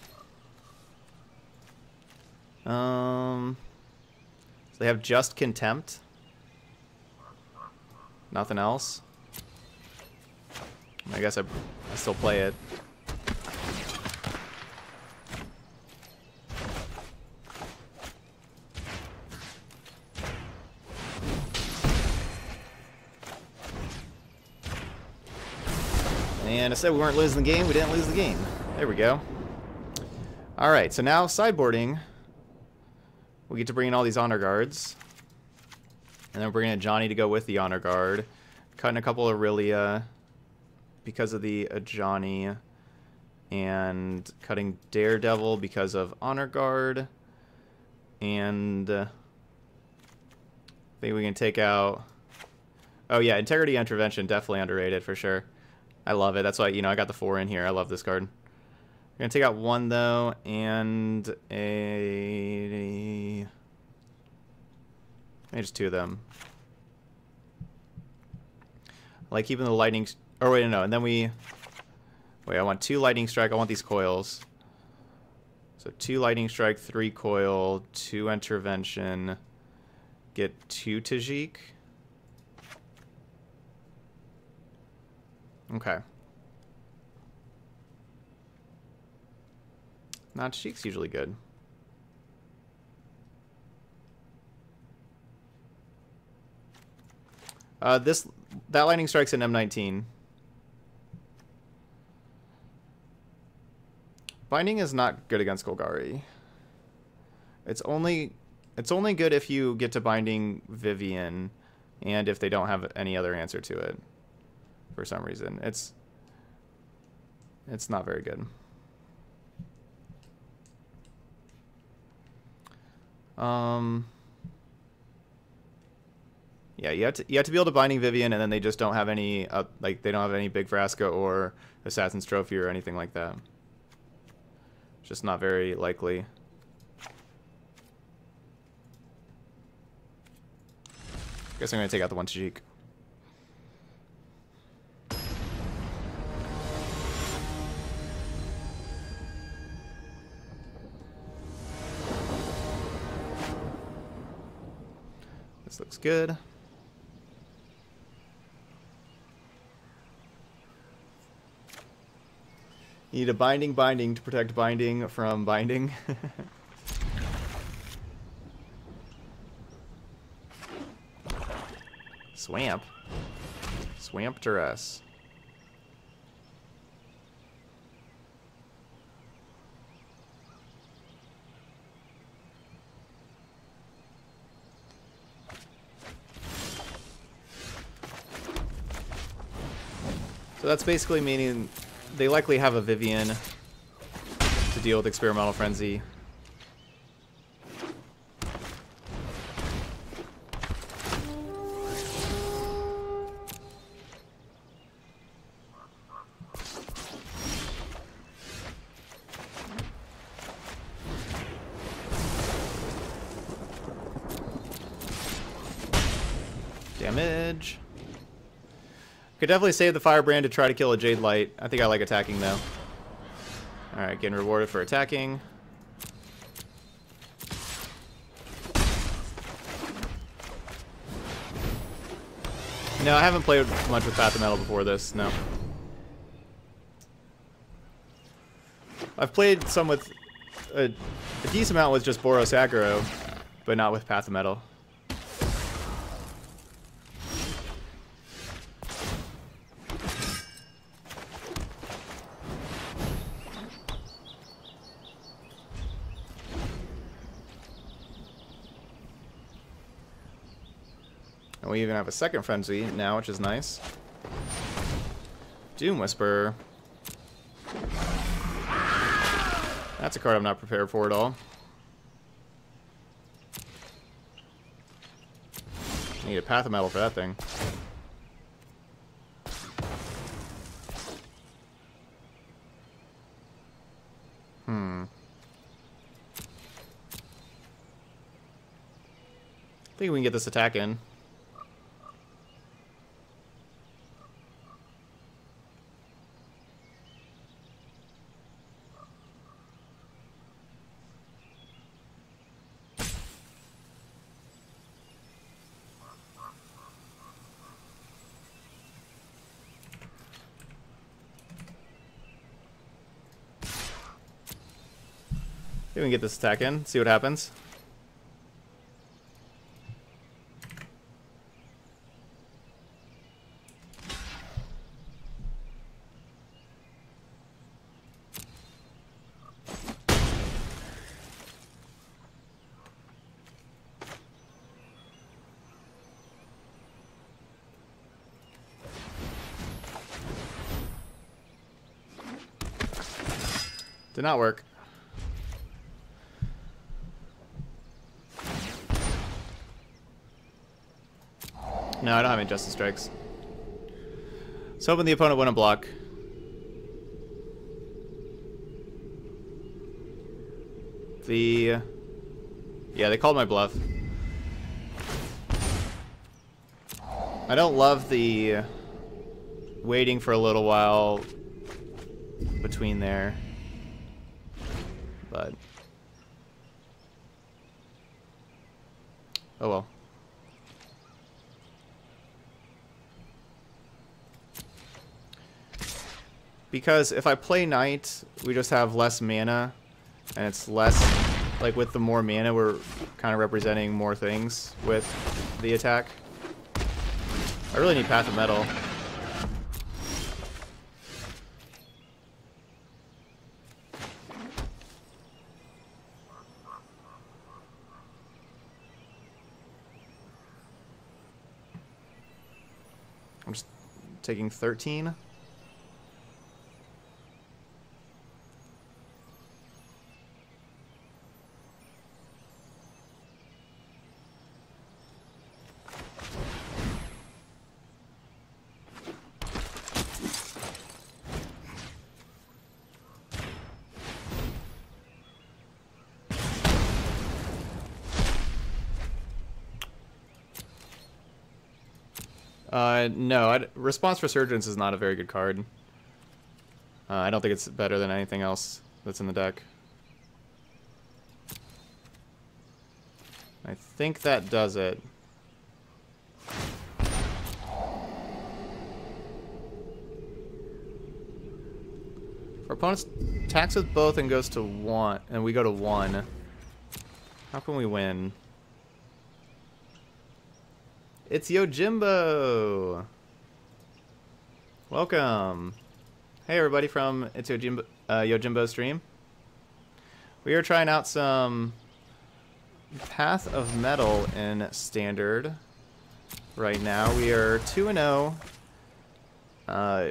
So they have just Contempt. Nothing else. I guess I still play it. And I said we weren't losing the game. We didn't lose the game. There we go. Alright, so now sideboarding. We get to bring in all these honor guards. And then we're bringing in Johnny to go with the honor guard. Cutting a couple of Aurelia because of the Johnny. And cutting Daredevil because of honor guard. And I think we can take out... Oh yeah, Integrity Intervention, definitely underrated for sure. I love it. That's why, you know, I got the 4 in here. I love this card. We're going to take out 1, though, and maybe just 2 of them. I like keeping the lightning... Oh, wait, no. And then we... Wait, I want 2 lightning strike. I want these coils. So 2 lightning strike, 3 coil, 2 intervention. Get 2 Tajik. Okay. Nah, Tajik's usually good. That lightning strike's an M19. Binding is not good against Golgari. It's only good if you get to binding Vivian and if they don't have any other answer to it. For some reason. It's not very good. Yeah, you have to be able to binding Vivian, and then they just don't have any like they don't have any Big Vraska or Assassin's Trophy or anything like that. It's just not very likely. Guess I'm gonna take out the 1 Tajik. This looks good. You need a binding to protect binding from binding. Swamp. Swampteress. So that's basically meaning they likely have a Vivian to deal with Experimental Frenzy. Damage. Could definitely save the Firebrand to try to kill a Jade Light. I think I like attacking though. Alright, getting rewarded for attacking. No, I haven't played much with Path of Metal before this, no. I've played some with a decent amount with just Boros aggro, but not with Path of Metal. And we even have a second Frenzy now, which is nice. Doom Whisper. That's a card I'm not prepared for at all. I need a Path of Metal for that thing. I think we can get this attack in. We can get this attack in, see what happens. Did not work. No, I don't have any Justice Strikes. So hoping the opponent wouldn't block. Yeah, they called my bluff. I don't love the waiting for a little while between there, but oh well. Because if I play Knight, we just have less mana, and it's less, like with the more mana, we're kind of representing more things with the attack. I really need Path of Metal. I'm just taking 13. No, Response Resurgence is not a very good card. I don't think it's better than anything else that's in the deck. I think that does it. Our opponent attacks with both and goes to 1, and we go to 1. How can we win? It's Yojimbo. Welcome. Hey everybody from It's Yojimbo stream. We are trying out some Path of Mettle in Standard right now. We are 2-0.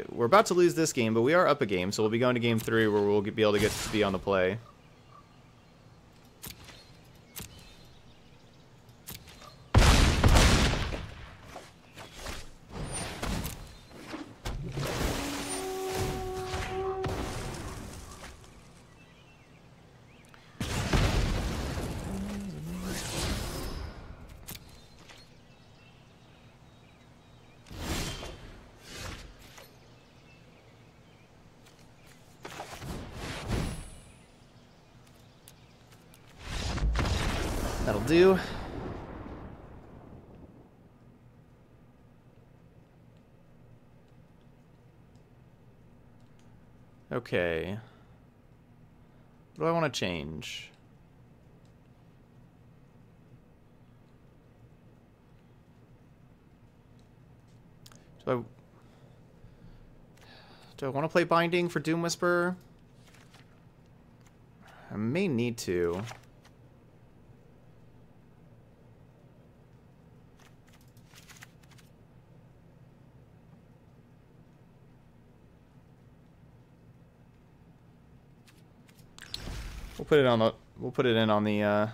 We're about to lose this game, but we are up a game, so we'll be going to game 3 where we'll be able to get to be on the play. That'll do. Okay. What do I want to change? Do I want to play Binding for Doom Whisperer? I may need to. We'll put it in on the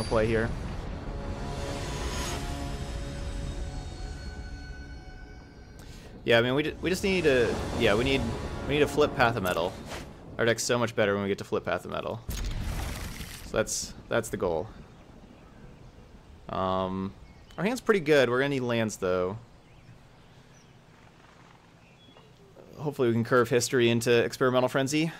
play here. Yeah, I mean we just need to we need to flip Path of Mettle. Our deck's so much better when we get to flip Path of Mettle. So that's the goal. Our hand's pretty good. We're gonna need lands though. Hopefully we can curve history into Experimental Frenzy.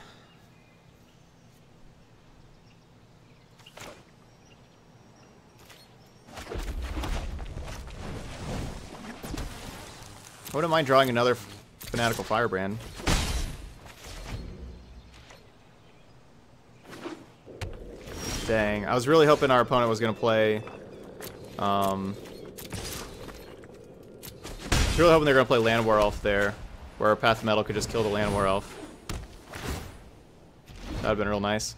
I wouldn't mind drawing another Fanatical Firebrand. Dang, I was really hoping our opponent was going to play... I was really hoping they were going to play Land War Elf there, where our Path of Mettle could just kill the Land War Elf. That would have been real nice.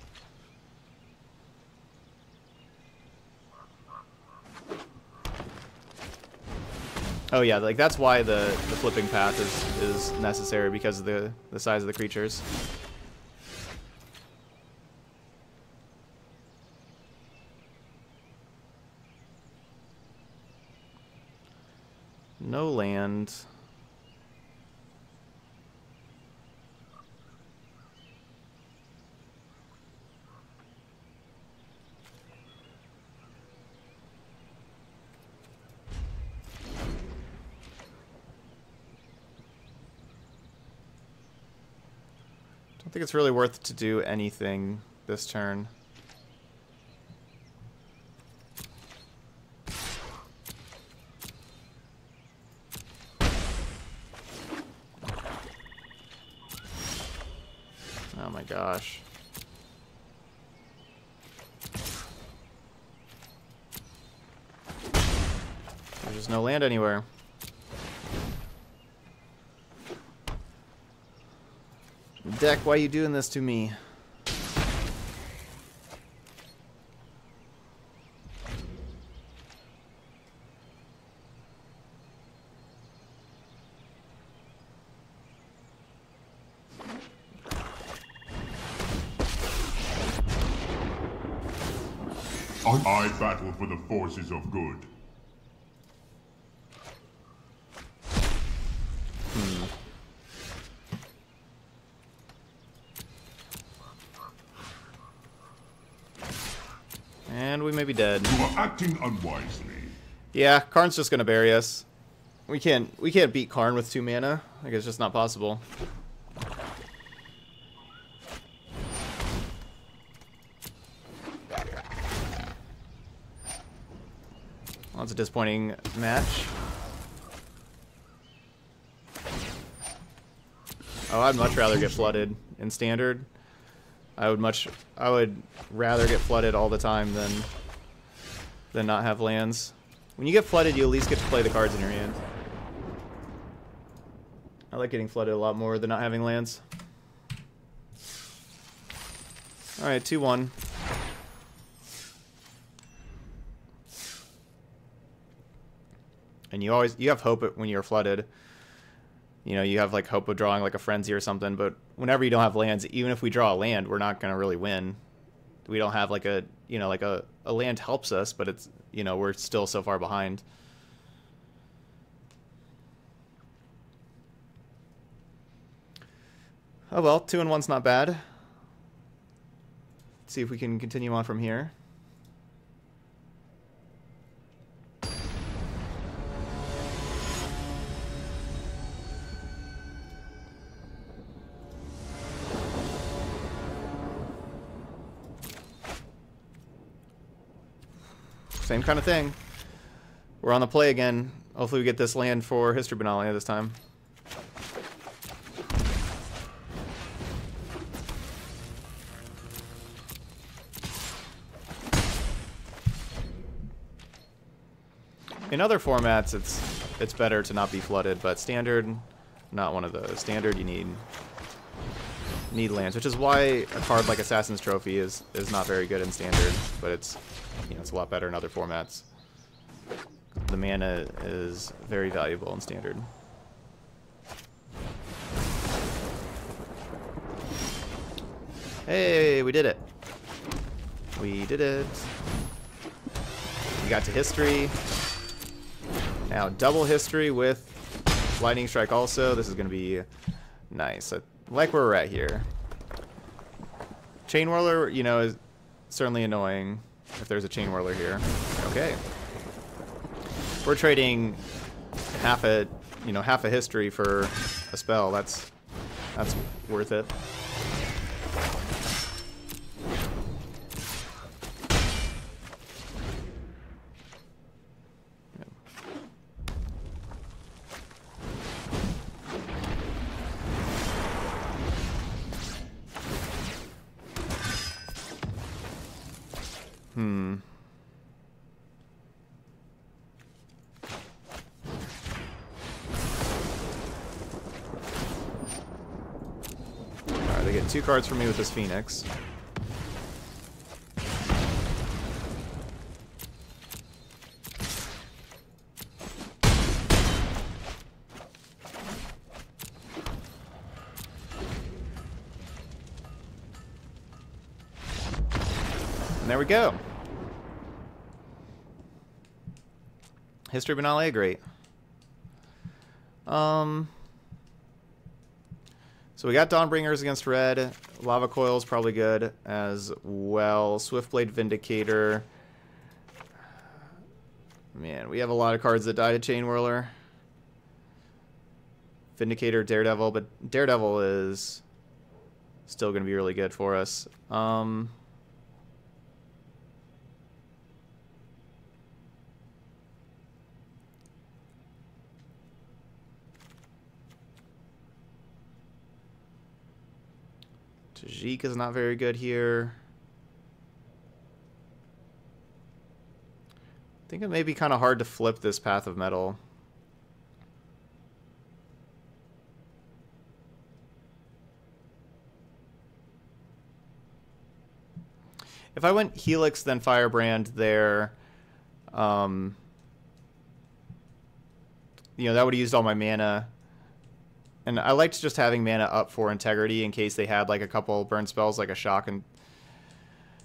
Oh yeah, like that's why the flipping path is necessary, because of the size of the creatures. No land. I think it's really worth to do anything this turn. Oh my gosh. There's just no land anywhere. Deck, why are you doing this to me? I battle for the forces of good. And we may be dead. You are acting unwisely. Yeah, Karn's just gonna bury us. We can't beat Karn with 2 mana. Like, it's just not possible. Well, that's a disappointing match. Oh, I'd much rather get flooded in Standard. I would rather get flooded all the time than not have lands. When you get flooded, you at least get to play the cards in your hand. I like getting flooded a lot more than not having lands. Alright, 2-1. And you have hope when you're flooded. You know, you have like hope of drawing like a frenzy or something, but whenever you don't have lands, even if we draw a land, we're not going to really win. We don't have like a, you know, like a land helps us, but it's, you know, we're still so far behind. Oh well, 2-1's not bad. Let's see if we can continue on from here. Same kind of thing. We're on the play again. Hopefully we get this land for History Banale this time. In other formats, it's better to not be flooded, but Standard, not one of those. Standard, you need lands, which is why a card like Assassin's Trophy is not very good in Standard, but it's, you know, it's a lot better in other formats. The mana is very valuable in Standard. Hey, we did it. We did it. We got to History. Now double History with Lightning Strike also. This is going to be nice. I like where we're at here. Chain Whirler, you know, is certainly annoying if there's a Chain Whirler here. Okay. We're trading half a history for a spell. That's worth it. Alright, they get 2 cards from me with this Phoenix. And there we go. History Banale, great. So we got Dawnbringers against red. Lava Coil's probably good as well. Swiftblade Vindicator. Man, we have a lot of cards that die to Chain Whirler. Vindicator, Daredevil, but Daredevil is still going to be really good for us. Tajik is not very good here. I think it may be kind of hard to flip this Path of Mettle. If I went Helix, then Firebrand there, you know, that would have used all my mana. And I liked just having mana up for Integrity in case they had like a couple burn spells, like a shock and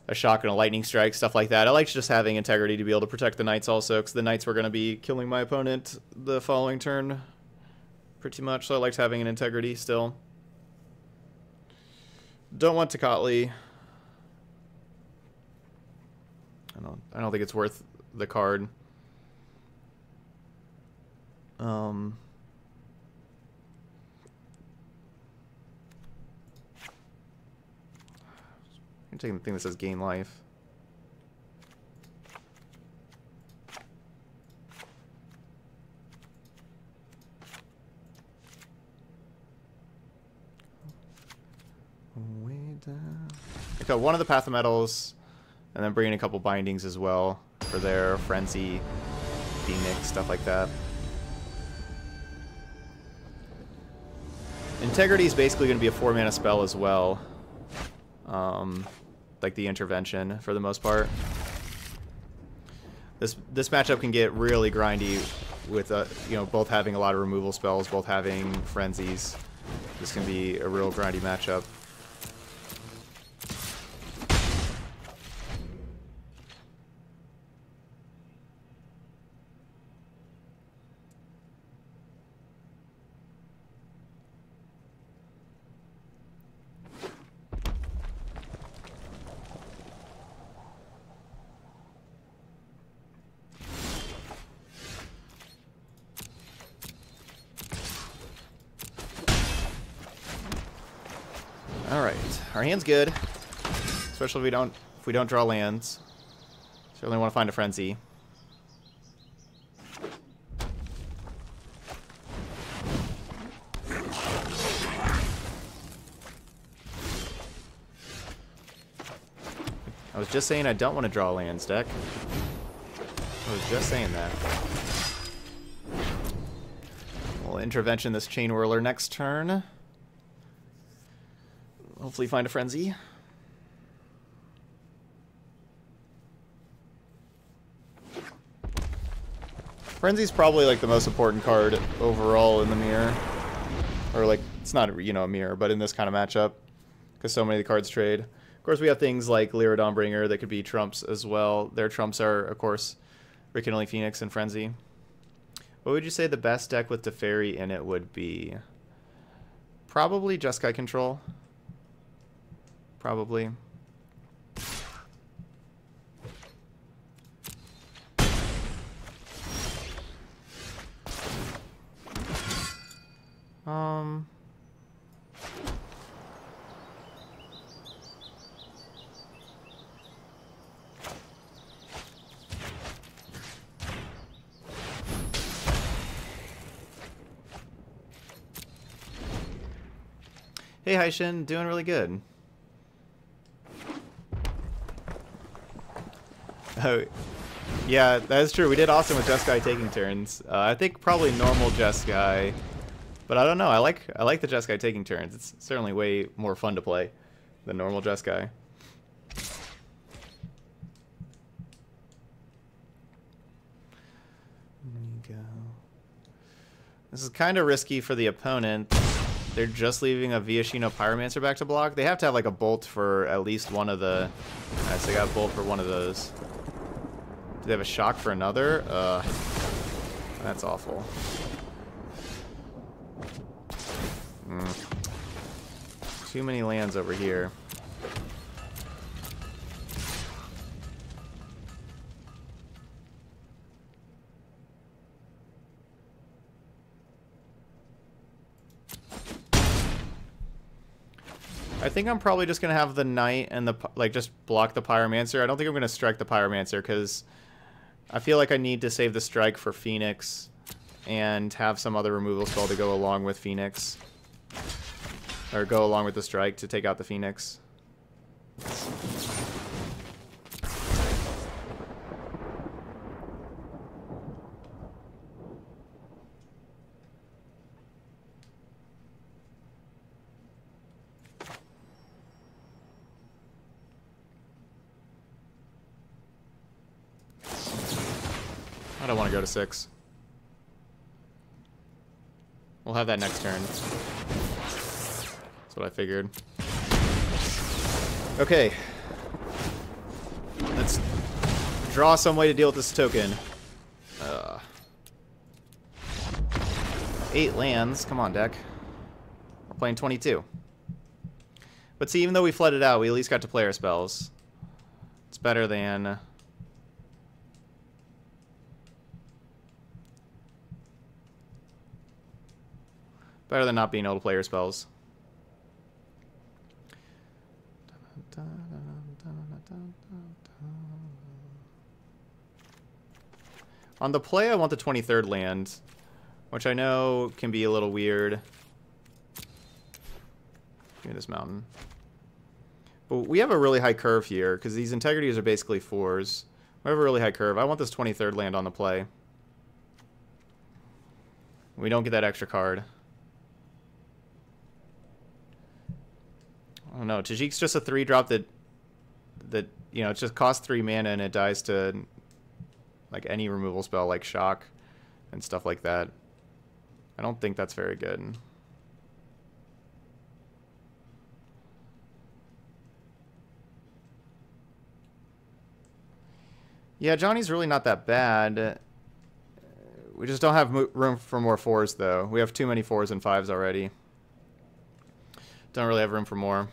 a lightning strike, stuff like that. I liked just having Integrity to be able to protect the Knights also, because the Knights were going to be killing my opponent the following turn, pretty much. So I liked having an Integrity still. Don't want Tecatli. I don't think it's worth the card. I'm taking the thing that says gain life. Way down. Okay, one of the Path of Metals, and then bring in a couple bindings as well for their Frenzy. Phoenix, stuff like that. Integrity is basically going to be a 4-mana spell as well. Like the intervention for the most part. This matchup can get really grindy with you know, both having a lot of removal spells, both having frenzies. This can be a real grindy matchup. Alright, our hand's good. Especially if we don't draw lands. Certainly want to find a frenzy. I was just saying I don't want to draw lands, deck. I was just saying that. We'll intervention this Chain Whirler next turn. Hopefully find a frenzy. Frenzy's probably like the most important card overall in the mirror. Or like, it's not, you know, a mirror, but in this kind of matchup. Because so many of the cards trade. Of course, we have things like Lyra Dawnbringer that could be trumps as well. Their trumps are, of course, Rekindling Phoenix and Frenzy. What would you say the best deck with Teferi in it would be? Probably Jeskai Control. Probably. Hey Haishin, doing really good. Oh, yeah, that is true. We did awesome with Jeskai taking turns. I think probably normal Jeskai, but I don't know. I like the Jeskai taking turns. It's certainly way more fun to play than normal Jeskai. There you go. This is kind of risky for the opponent. They're just leaving a Viashino Pyromancer back to block. They have to have like a bolt for at least one of the... Alright, so they got a bolt for one of those. Do they have a shock for another? That's awful. Too many lands over here. I think I'm probably just gonna have the Knight and the just block the Pyromancer. I don't think I'm gonna strike the Pyromancer because I feel like I need to save the strike for Phoenix and have some other removal spell to go along with Phoenix, or go along with the strike to take out the Phoenix. I don't want to go to 6. We'll have that next turn. That's what I figured. Okay. Let's draw some way to deal with this token. 8 lands. Come on, deck. We're playing 22. But see, even though we flooded out, we at least got to play our spells. It's better than... Better than not being able to play your spells. On the play, I want the 23rd land, which I know can be a little weird. Give me this mountain. But we have a really high curve here, because these integrities are basically 4s. We have a really high curve. I want this 23rd land on the play. We don't get that extra card. Oh no, Tajik's just a 3-drop that you know, it just costs 3 mana and it dies to like any removal spell like Shock and stuff like that. I don't think that's very good. Yeah, Johnny's really not that bad. We just don't have room for more 4s, though. We have too many 4s and 5s already. Don't really have room for more.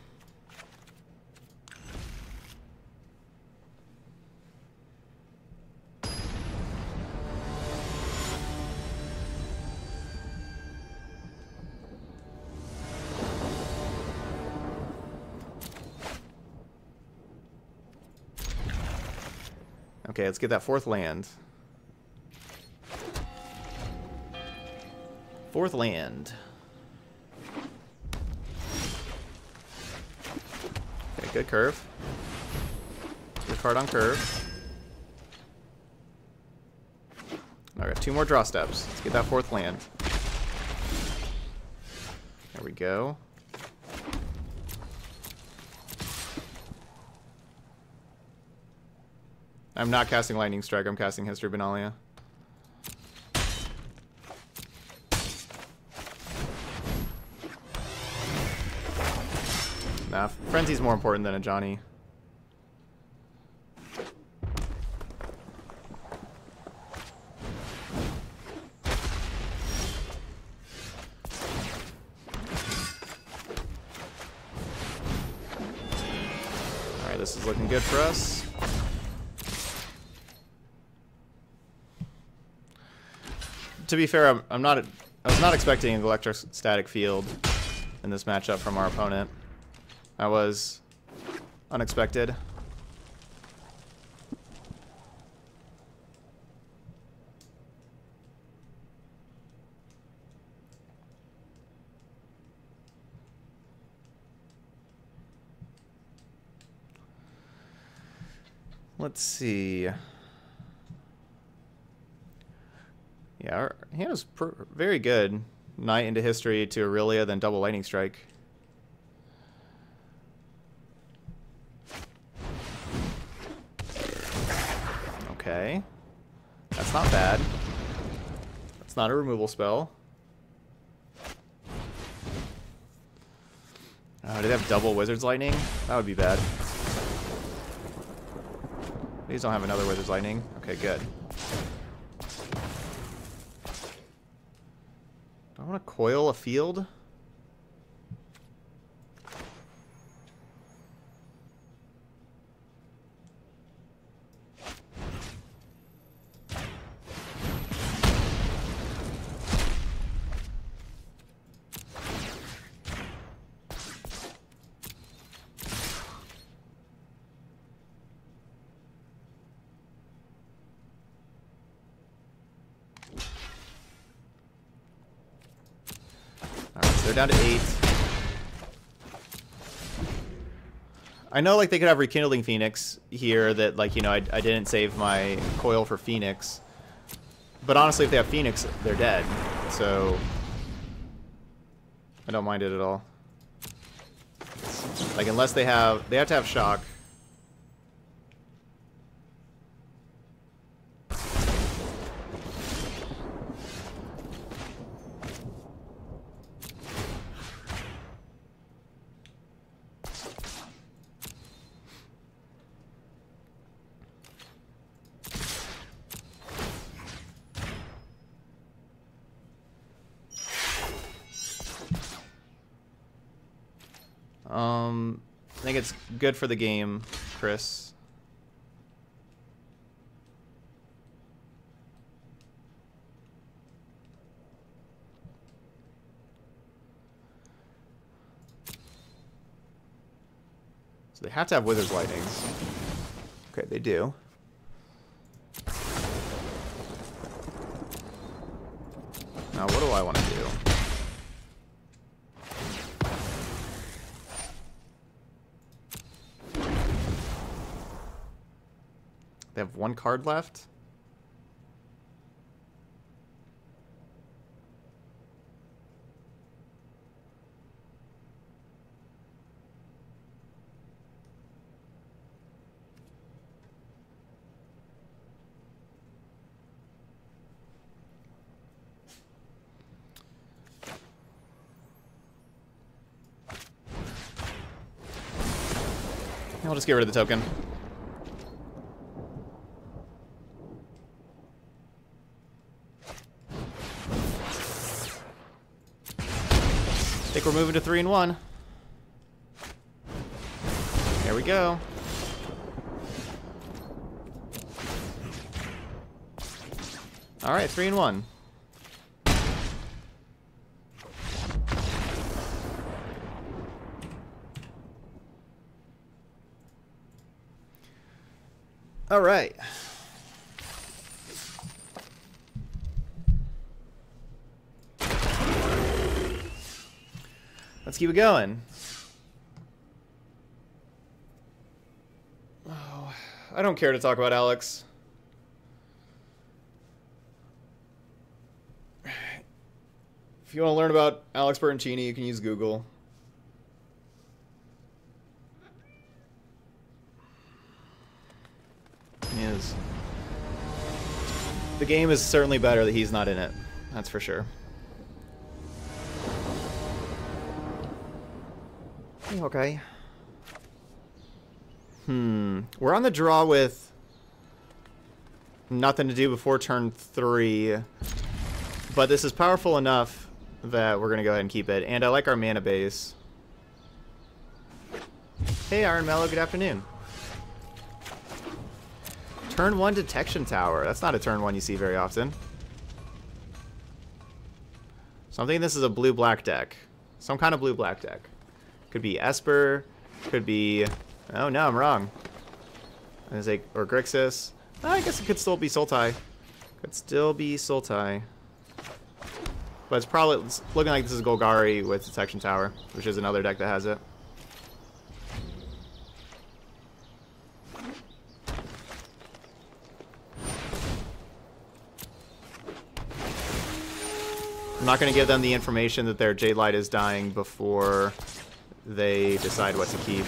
Okay, let's get that 4th land. 4th land. Okay, good curve. Good card on curve. I got 2 more draw steps. Let's get that 4th land. There we go. I'm not casting Lightning Strike, I'm casting History Benalia. Nah, Frenzy's more important than a Johnny. Alright, this is looking good for us. To be fair, I was not expecting an electrostatic field in this matchup from our opponent. That was unexpected. Let's see. Yeah, our hand was very good. Knight into History to Aurelia, then double Lightning Strike. Okay. That's not bad. That's not a removal spell. Do they have double Wizard's Lightning? That would be bad. These don't have another Wizard's Lightning. Okay, good. Do I want to coil a field? They're down to 8. I know, like, they could have Rekindling Phoenix here that, like, you know, I didn't save my coil for Phoenix. But honestly, if they have Phoenix, they're dead. So I don't mind it at all. Like, unless they have to have Shock. I think it's good for the game, Chris. So they have to have Wizard's Lightnings. Okay, they do. Now, what do I want to do? They have 1 card left. I'll just get rid of the token. I think we're moving to 3 and 1. There we go. All right, 3 and 1. All right. Let's keep it going. Oh, I don't care to talk about Alex. If you want to learn about Alex Bertoncini, you can use Google. He is. The game is certainly better that he's not in it. That's for sure. Okay. We're on the draw with nothing to do before turn 3. But this is powerful enough that we're going to go ahead and keep it. And I like our mana base. Hey, Iron Mellow, good afternoon. Turn 1 Detection Tower. That's not a turn 1 you see very often. So I'm thinking this is a blue-black deck. Some kind of blue-black deck. Could be Esper. Could be... Oh, no, I'm wrong. Or Grixis. Oh, I guess it could still be Sultai. Could still be Sultai. But it's probably looking like this is Golgari with Detection Tower, which is another deck that has it. I'm not going to give them the information that their Jade Light is dying before they decide what to keep.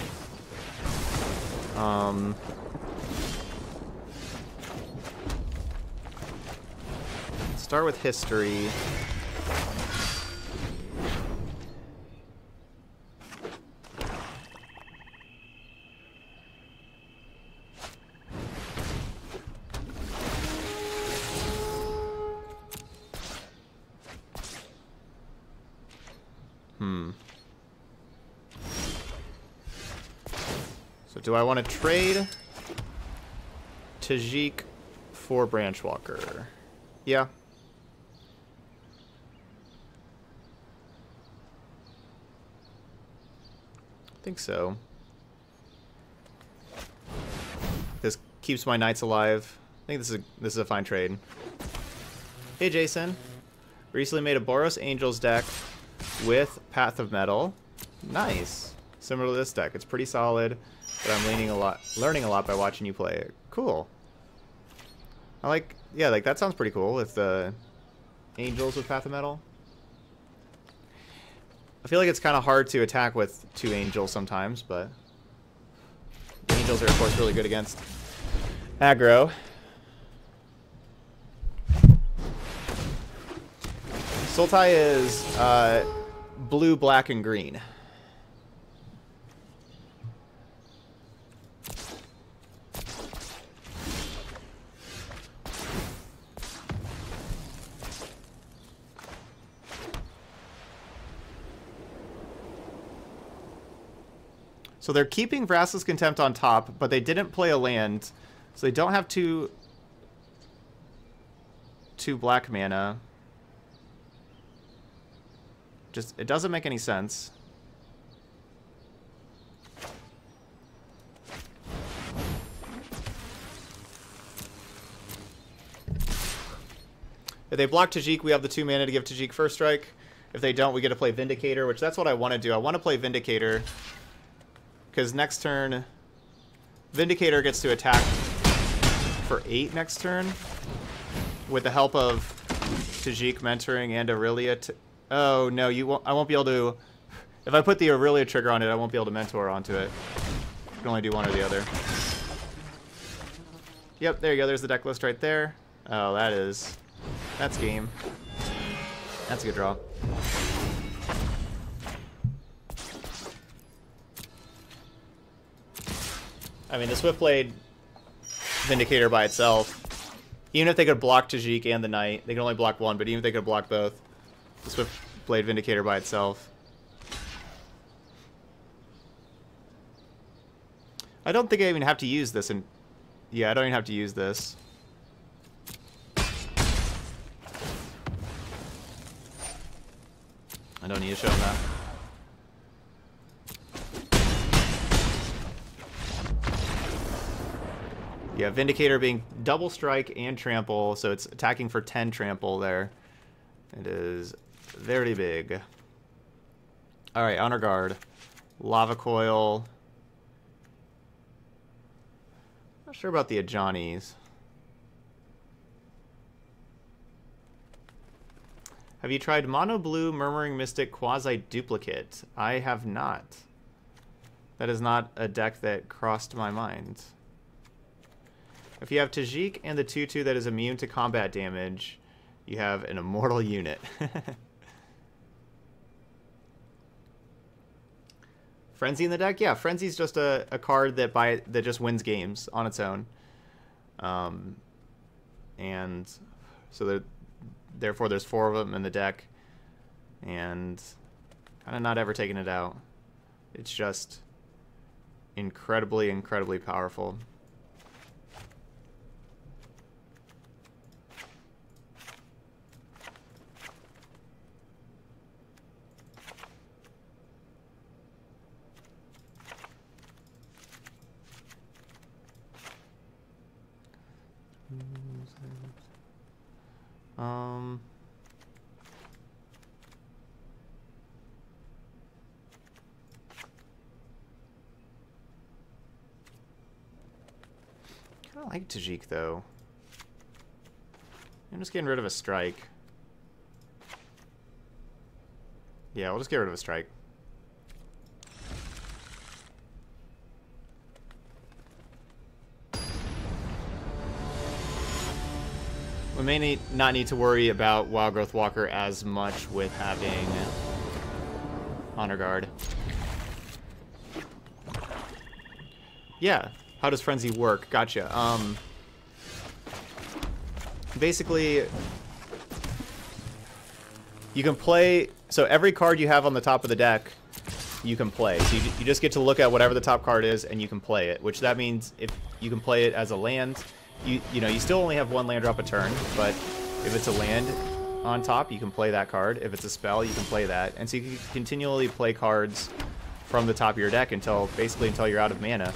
Start with history. So do I want to trade Tajik for Branchwalker? Yeah. I think so. This keeps my knights alive. I think this is a fine trade. Hey Jason. Recently made a Boros Angels deck with Path of Mettle. Nice. Similar to this deck. It's pretty solid, but I'm learning a lot by watching you play it. Cool. I like, yeah, like that sounds pretty cool with the Angels with Path of Mettle. I feel like it's kind of hard to attack with 2 Angels sometimes, but the Angels are of course really good against aggro. Sultai is blue, black, and green. So they're keeping Vraska's Contempt on top, but they didn't play a land, so they don't have two black mana. Just, it doesn't make any sense. If they block Tajik, we have the 2 mana to give Tajik first strike. If they don't, we get to play Vindicator, which that's what I want to do. I want to play Vindicator. Because next turn, Vindicator gets to attack for 8 next turn. With the help of Tajik mentoring and Aurelia. Oh, no, I won't be able to... If I put the Aurelia trigger on it, I won't be able to mentor onto it. You can only do one or the other. Yep, there you go. There's the deck list right there. Oh, that's game. That's a good draw. I mean, the Swiftblade Vindicator by itself, even if they could block Tajik and the Knight, they can only block one, but even if they could block both, the Swiftblade Vindicator by itself. I don't think I even have to use this, and yeah, I don't even have to use this. I don't need to show him that. Yeah, Vindicator being double strike and trample, so it's attacking for 10 trample there. It is very big. Alright, Honor Guard. Lava Coil. Not sure about the Ajanis. Have you tried Mono Blue Murmuring Mystic Quasi-Duplicate? I have not. That is not a deck that crossed my mind. If you have Tajik and the 2/2 that is immune to combat damage, you have an immortal unit. Frenzy in the deck? Yeah, Frenzy's just a card that just wins games on its own. And so therefore there's 4 of them in the deck. And kind of not ever taking it out. It's just incredibly, incredibly powerful. I don't like Tajik though. I'm just getting rid of a strike. Yeah, we'll just get rid of a strike. We may not need to worry about Wild Growth Walker as much with having Honor Guard. Yeah, how does Frenzy work? Gotcha. Basically, you can play... So every card you have on the top of the deck, you can play. So you just get to look at whatever the top card is, and you can play it. Which that means if you can play it as a land... You know, you still only have 1 land drop a turn, but if it's a land on top, you can play that card. If it's a spell, you can play that. And so you can continually play cards from the top of your deck until you're out of mana.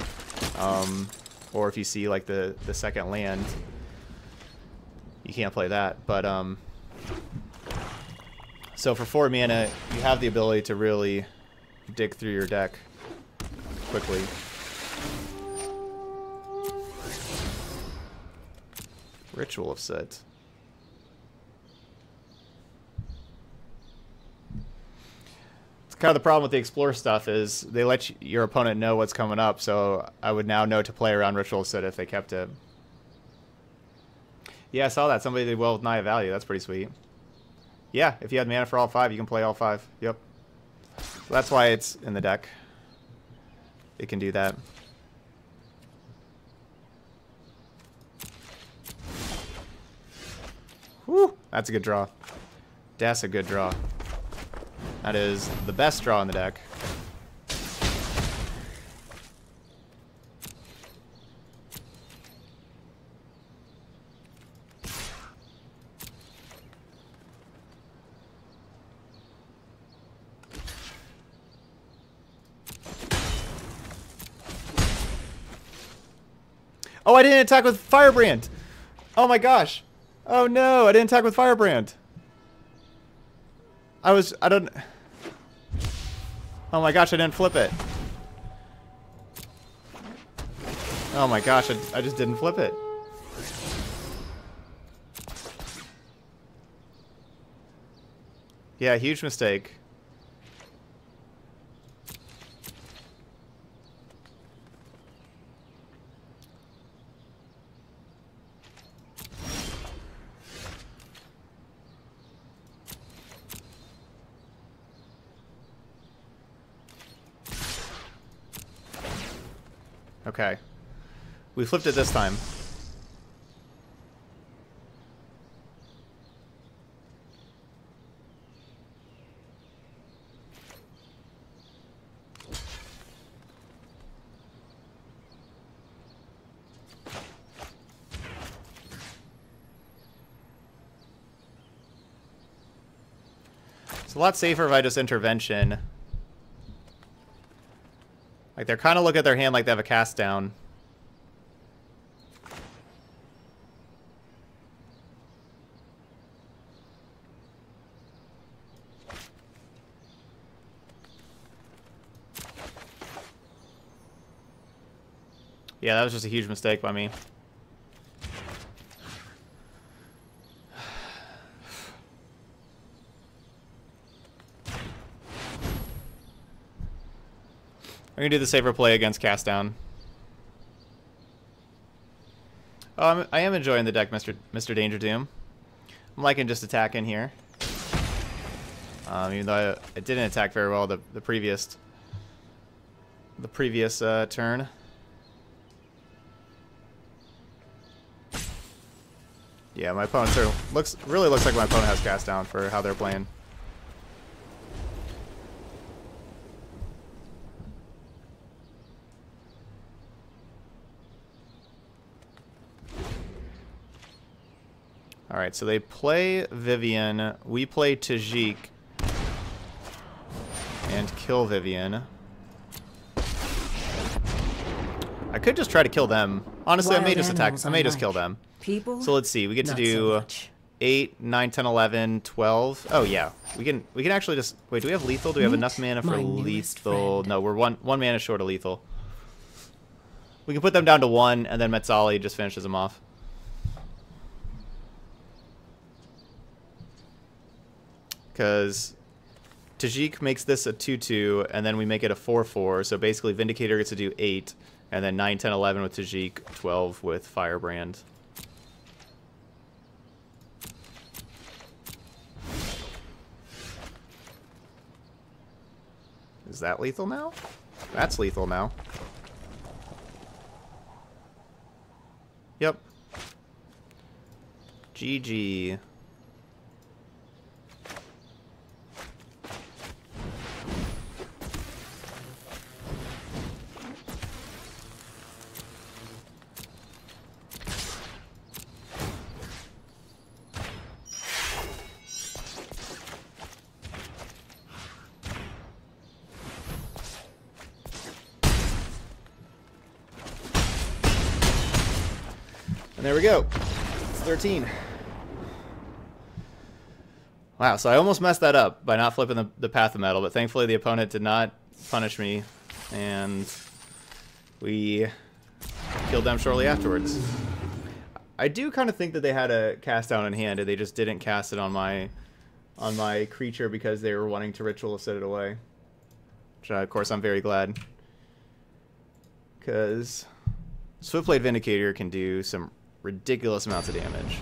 Or if you see like the second land, you can't play that. But so for 4 mana, you have the ability to really dig through your deck quickly. Ritual of Set. It's kind of the problem with the Explore stuff is they let your opponent know what's coming up, so I would now know to play around Ritual of Set if they kept it. Yeah, I saw that. Somebody did well with Naya Value. That's pretty sweet. Yeah, if you had mana for all 5, you can play all 5. Yep. So that's why it's in the deck. It can do that. Whew, that's a good draw. That's a good draw. That is the best draw in the deck. Oh, I didn't attack with Firebrand! Oh my gosh! Oh no, I didn't attack with Firebrand. Oh my gosh, I didn't flip it. Oh my gosh, I just didn't flip it. Yeah, huge mistake. Okay. We flipped it this time. It's a lot safer if I just intervention. Like, they're kind of look at their hand like they have a cast down. Yeah, that was just a huge mistake by me. I'm gonna do the safer play against cast down. Oh, I am enjoying the deck, Mr. Danger Doom. I'm liking just attacking here. Even though it didn't attack very well the previous turn. Yeah, my opponent really looks like my opponent has cast down for how they're playing. Alright, so they play Vivian, we play Tajik, and kill Vivian. I could just try to kill them. Honestly, I may just attack, I may just kill them. People? So let's see, we get to do 8, 9, 10, 11, 12. Oh yeah, we can actually just, wait, do we have lethal? Do we have enough mana for lethal? No, we're one mana short of lethal. We can put them down to 1, and then Metzali just finishes them off. Because Tajik makes this a 2-2, and then we make it a 4-4, so basically Vindicator gets to do 8, and then 9, 10, 11 with Tajik, 12 with Firebrand. Is that lethal now? That's lethal now. Yep. GG. There we go. It's 13. Wow, so I almost messed that up by not flipping the Path of Mettle, but thankfully the opponent did not punish me, and we killed them shortly afterwards. I do kind of think that they had a cast down in hand, and they just didn't cast it on my creature because they were wanting to Ritual set it away. Which, of course, I'm very glad. Because Swiftblade Vindicator can do some ridiculous amounts of damage.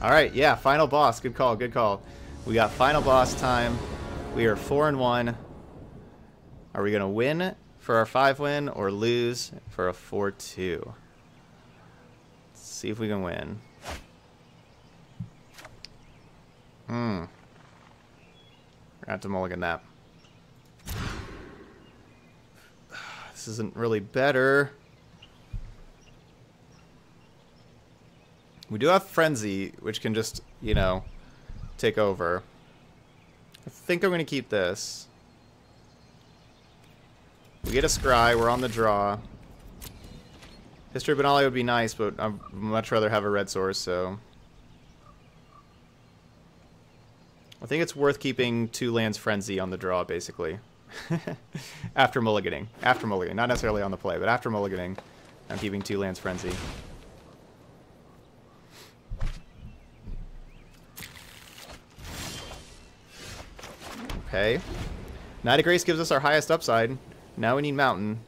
Alright, yeah, final boss. Good call, good call. We got final boss time. We are 4-1. Are we going to win for our 5-win or lose for a 4-2? Let's see if we can win. We're going to have to mulligan that. This isn't really better. We do have Frenzy, which can just, you know, take over. I think I'm going to keep this. We get a Scry, we're on the draw. History Banale would be nice, but I'd much rather have a red source, so... I think it's worth keeping 2 lands Frenzy on the draw, basically. After mulliganing. After mulliganing. Not necessarily on the play, but after mulliganing, I'm keeping 2 lands Frenzy. Okay. Knight of Grace gives us our highest upside. Now we need Mountain.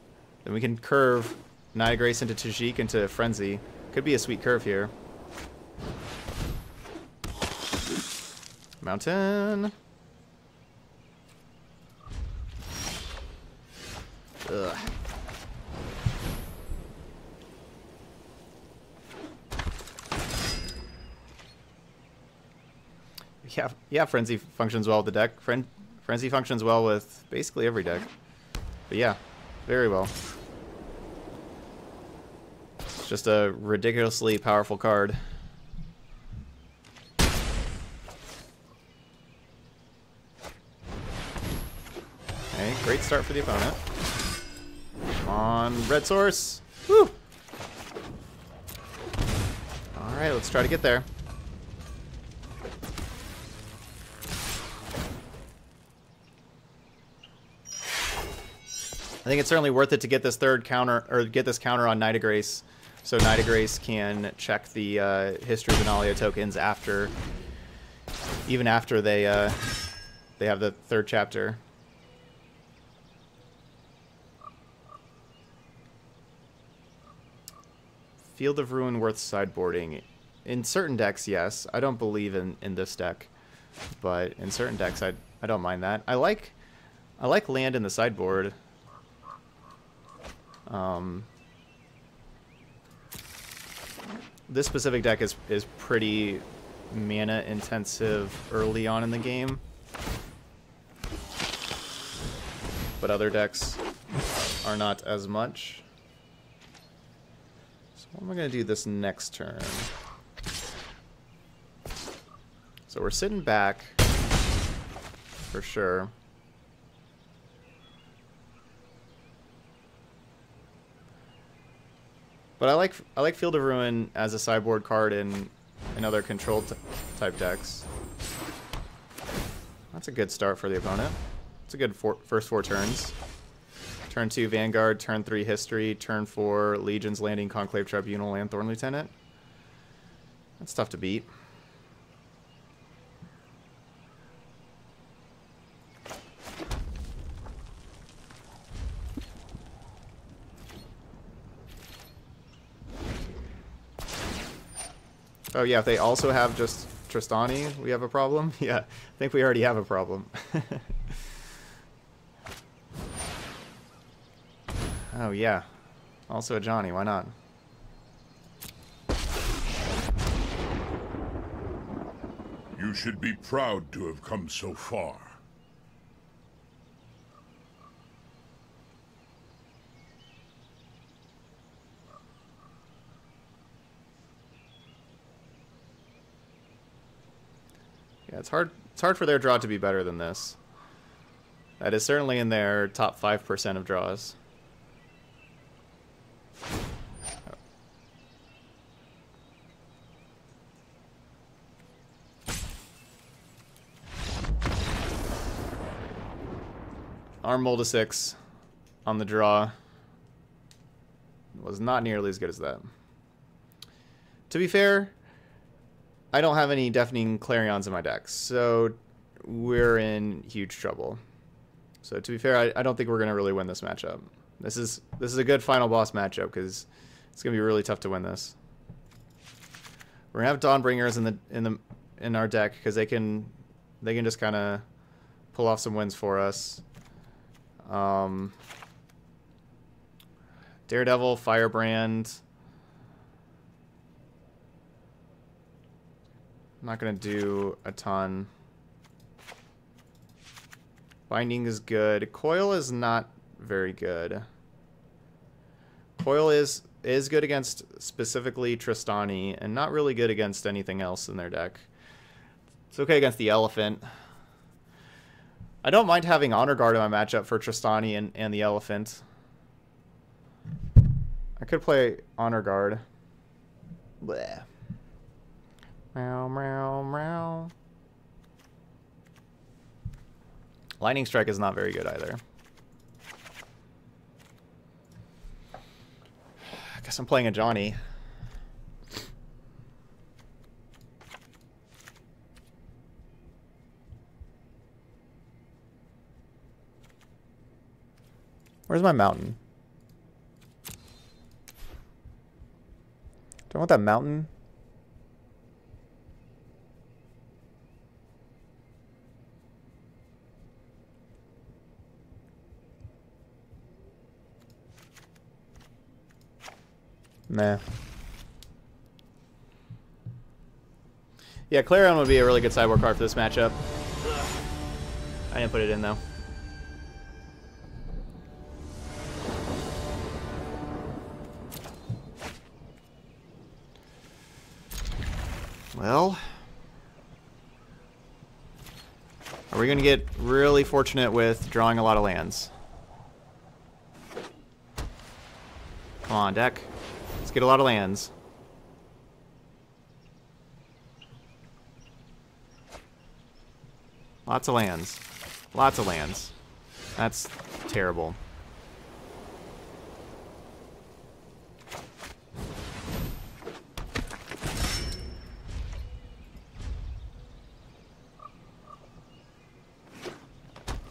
Then we can curve Knight of Grace into Tajik into Frenzy. Could be a sweet curve here. Mountain. Ugh. Yeah, Frenzy functions well with the deck. Frenzy functions well with basically every deck. But yeah, very well. It's just a ridiculously powerful card. Okay, great start for the opponent. Come on, red source. Woo! Alright, let's try to get there. I think it's certainly worth it to get this third counter, or get this counter on Knight of Grace, so Knight of Grace can check the History of Benalia tokens after, even after they have the third chapter. Field of Ruin worth sideboarding. In certain decks, yes. I don't believe in this deck, but in certain decks, I don't mind that. I like land in the sideboard. This specific deck is pretty mana intensive early on in the game, but other decks are not as much. So what am I going to do this next turn? So we're sitting back for sure. But I like Field of Ruin as a sideboard card in other control type decks. That's a good start for the opponent. It's a good first 4 turns. Turn 2 Vanguard, turn 3 History, turn 4 Legion's Landing, Conclave Tribunal, and Thorn Lieutenant. That's tough to beat. Oh yeah, if they also have just Tristani, we have a problem? Yeah, I think we already have a problem. Oh yeah, also a Johnny, why not? You should be proud to have come so far. Yeah, it's hard for their draw to be better than this. That is certainly in their top 5% of draws. Arm Mold to 6 on the draw was not nearly as good as that. To be fair, I don't have any Deafening Clarions in my deck, so we're in huge trouble. So to be fair, I don't think we're going to really win this matchup. This is a good final boss matchup because it's going to be really tough to win this. We're going to have Dawnbringers in our deck because they can just kind of pull off some wins for us. Daredevil, Firebrand. I'm not going to do a ton. Binding is good. Coil is not very good. Coil is good against specifically Tristani and not really good against anything else in their deck. It's okay against the Elephant. I don't mind having Honor Guard in my matchup for Tristani and the Elephant. I could play Honor Guard. Bleh. Meow, meow, meow. Lightning Strike is not very good either. I guess I'm playing a Johnny. Where's my mountain? Do I want that mountain? Meh. Yeah, Clarion would be a really good sideboard card for this matchup. I didn't put it in though. Well, are we going to get really fortunate with drawing a lot of lands? Come on, deck. Let's get a lot of lands. Lots of lands. Lots of lands. That's terrible.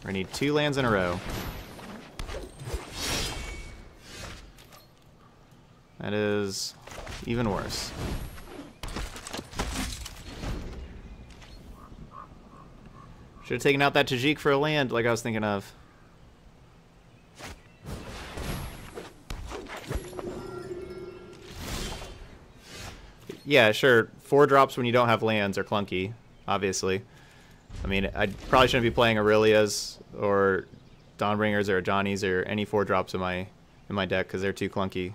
We need 2 lands in a row. That is even worse. Should have taken out that Tajik for a land like I was thinking of. Yeah, sure. 4 drops when you don't have lands are clunky, obviously. I mean, I probably shouldn't be playing Aurelias or Dawnbringers or Johnnies or any 4 drops in my deck because they're too clunky.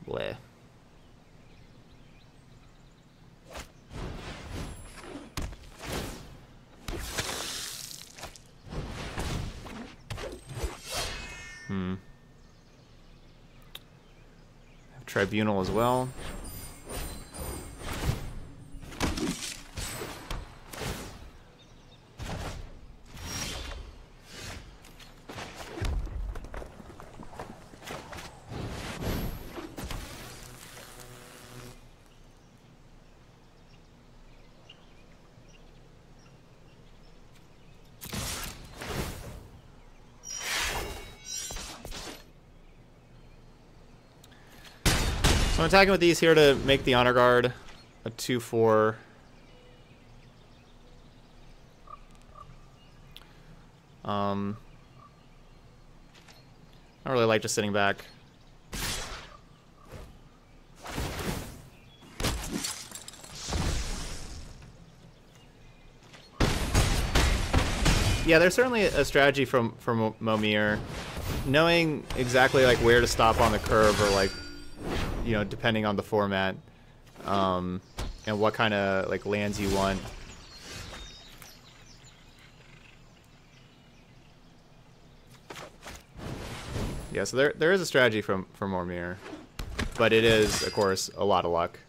Bleh. Tribunal as well. So I'm attacking with these here to make the Honor Guard a 2/4. I don't really like just sitting back. Yeah, there's certainly a strategy from Momir, knowing exactly like where to stop on the curve, or like, you know, depending on the format, and what kind of like lands you want. Yeah, so there is a strategy from Mormir, but it is, of course, a lot of luck.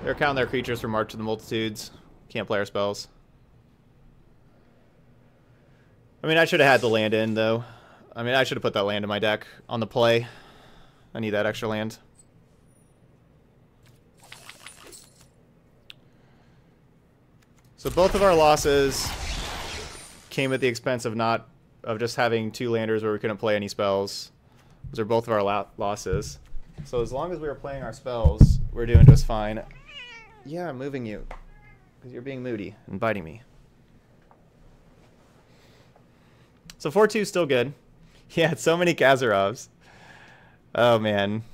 They're counting their creatures for March of the Multitudes. Can't play our spells. I mean, I should have had the land in, though. I mean, I should have put that land in my deck on the play. I need that extra land. So both of our losses came at the expense of just having 2 landers where we couldn't play any spells. Those are both of our losses. So as long as we were playing our spells, we're doing just fine. Yeah, I'm moving you because you're being moody and biting me. So 4-2 is still good. Yeah, it's so many Kazarovs. Oh man,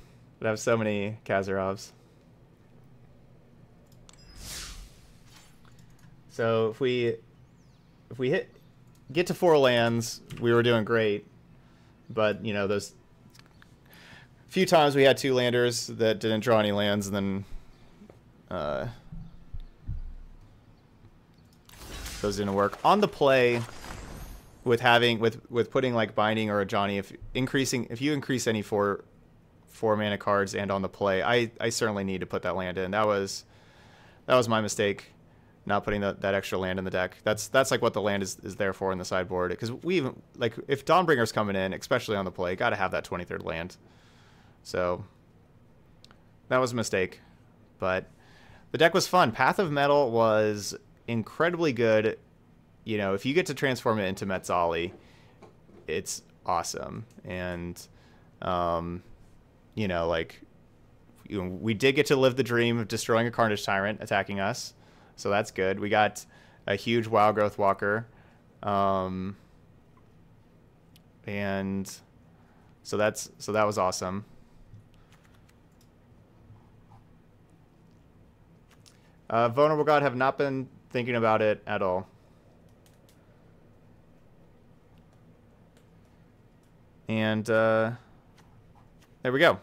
I have so many Kazarovs. So if we get to 4 lands, we were doing great. But you know, those few times we had 2 landers that didn't draw any lands, and then those didn't work. On the play, with putting like Binding or a Johnny, if you increase any 4 mana cards and on the play, I certainly need to put that land in. That was my mistake. not putting that extra land in the deck. That's like what the land is there for in the sideboard. Because we even, like, if Dawnbringer's coming in, especially on the play, got to have that 23rd land. So that was a mistake. But the deck was fun. Path of Mettle was incredibly good. You know, if you get to transform it into Metzali, it's awesome. And, you know, like, we did get to live the dream of destroying a Carnage Tyrant attacking us. So that's good. We got a huge Wild Growth Walker. And so that was awesome. Vulnerable God, have not been thinking about it at all. And there we go.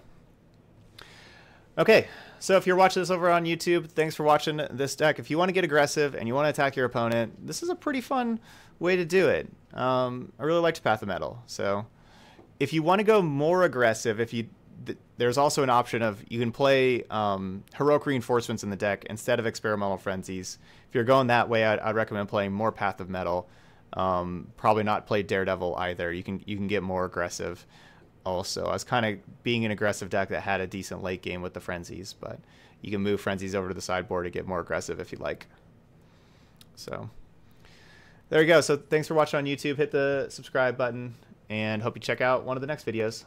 Okay, so if you're watching this over on YouTube, thanks for watching this deck. If you want to get aggressive and you want to attack your opponent, this is a pretty fun way to do it. I really liked Path of Mettle. So if you want to go more aggressive, there's also an option of you can play Heroic Reinforcements in the deck instead of Experimental Frenzies. If you're going that way, I'd recommend playing more Path of Mettle. Probably not play Daredevil either. You can get more aggressive. Also, I was kind of being an aggressive deck that had a decent late game with the Frenzies, but you can move Frenzies over to the sideboard to get more aggressive if you like. So there you go. So thanks for watching on YouTube. Hit the subscribe button and hope you check out one of the next videos.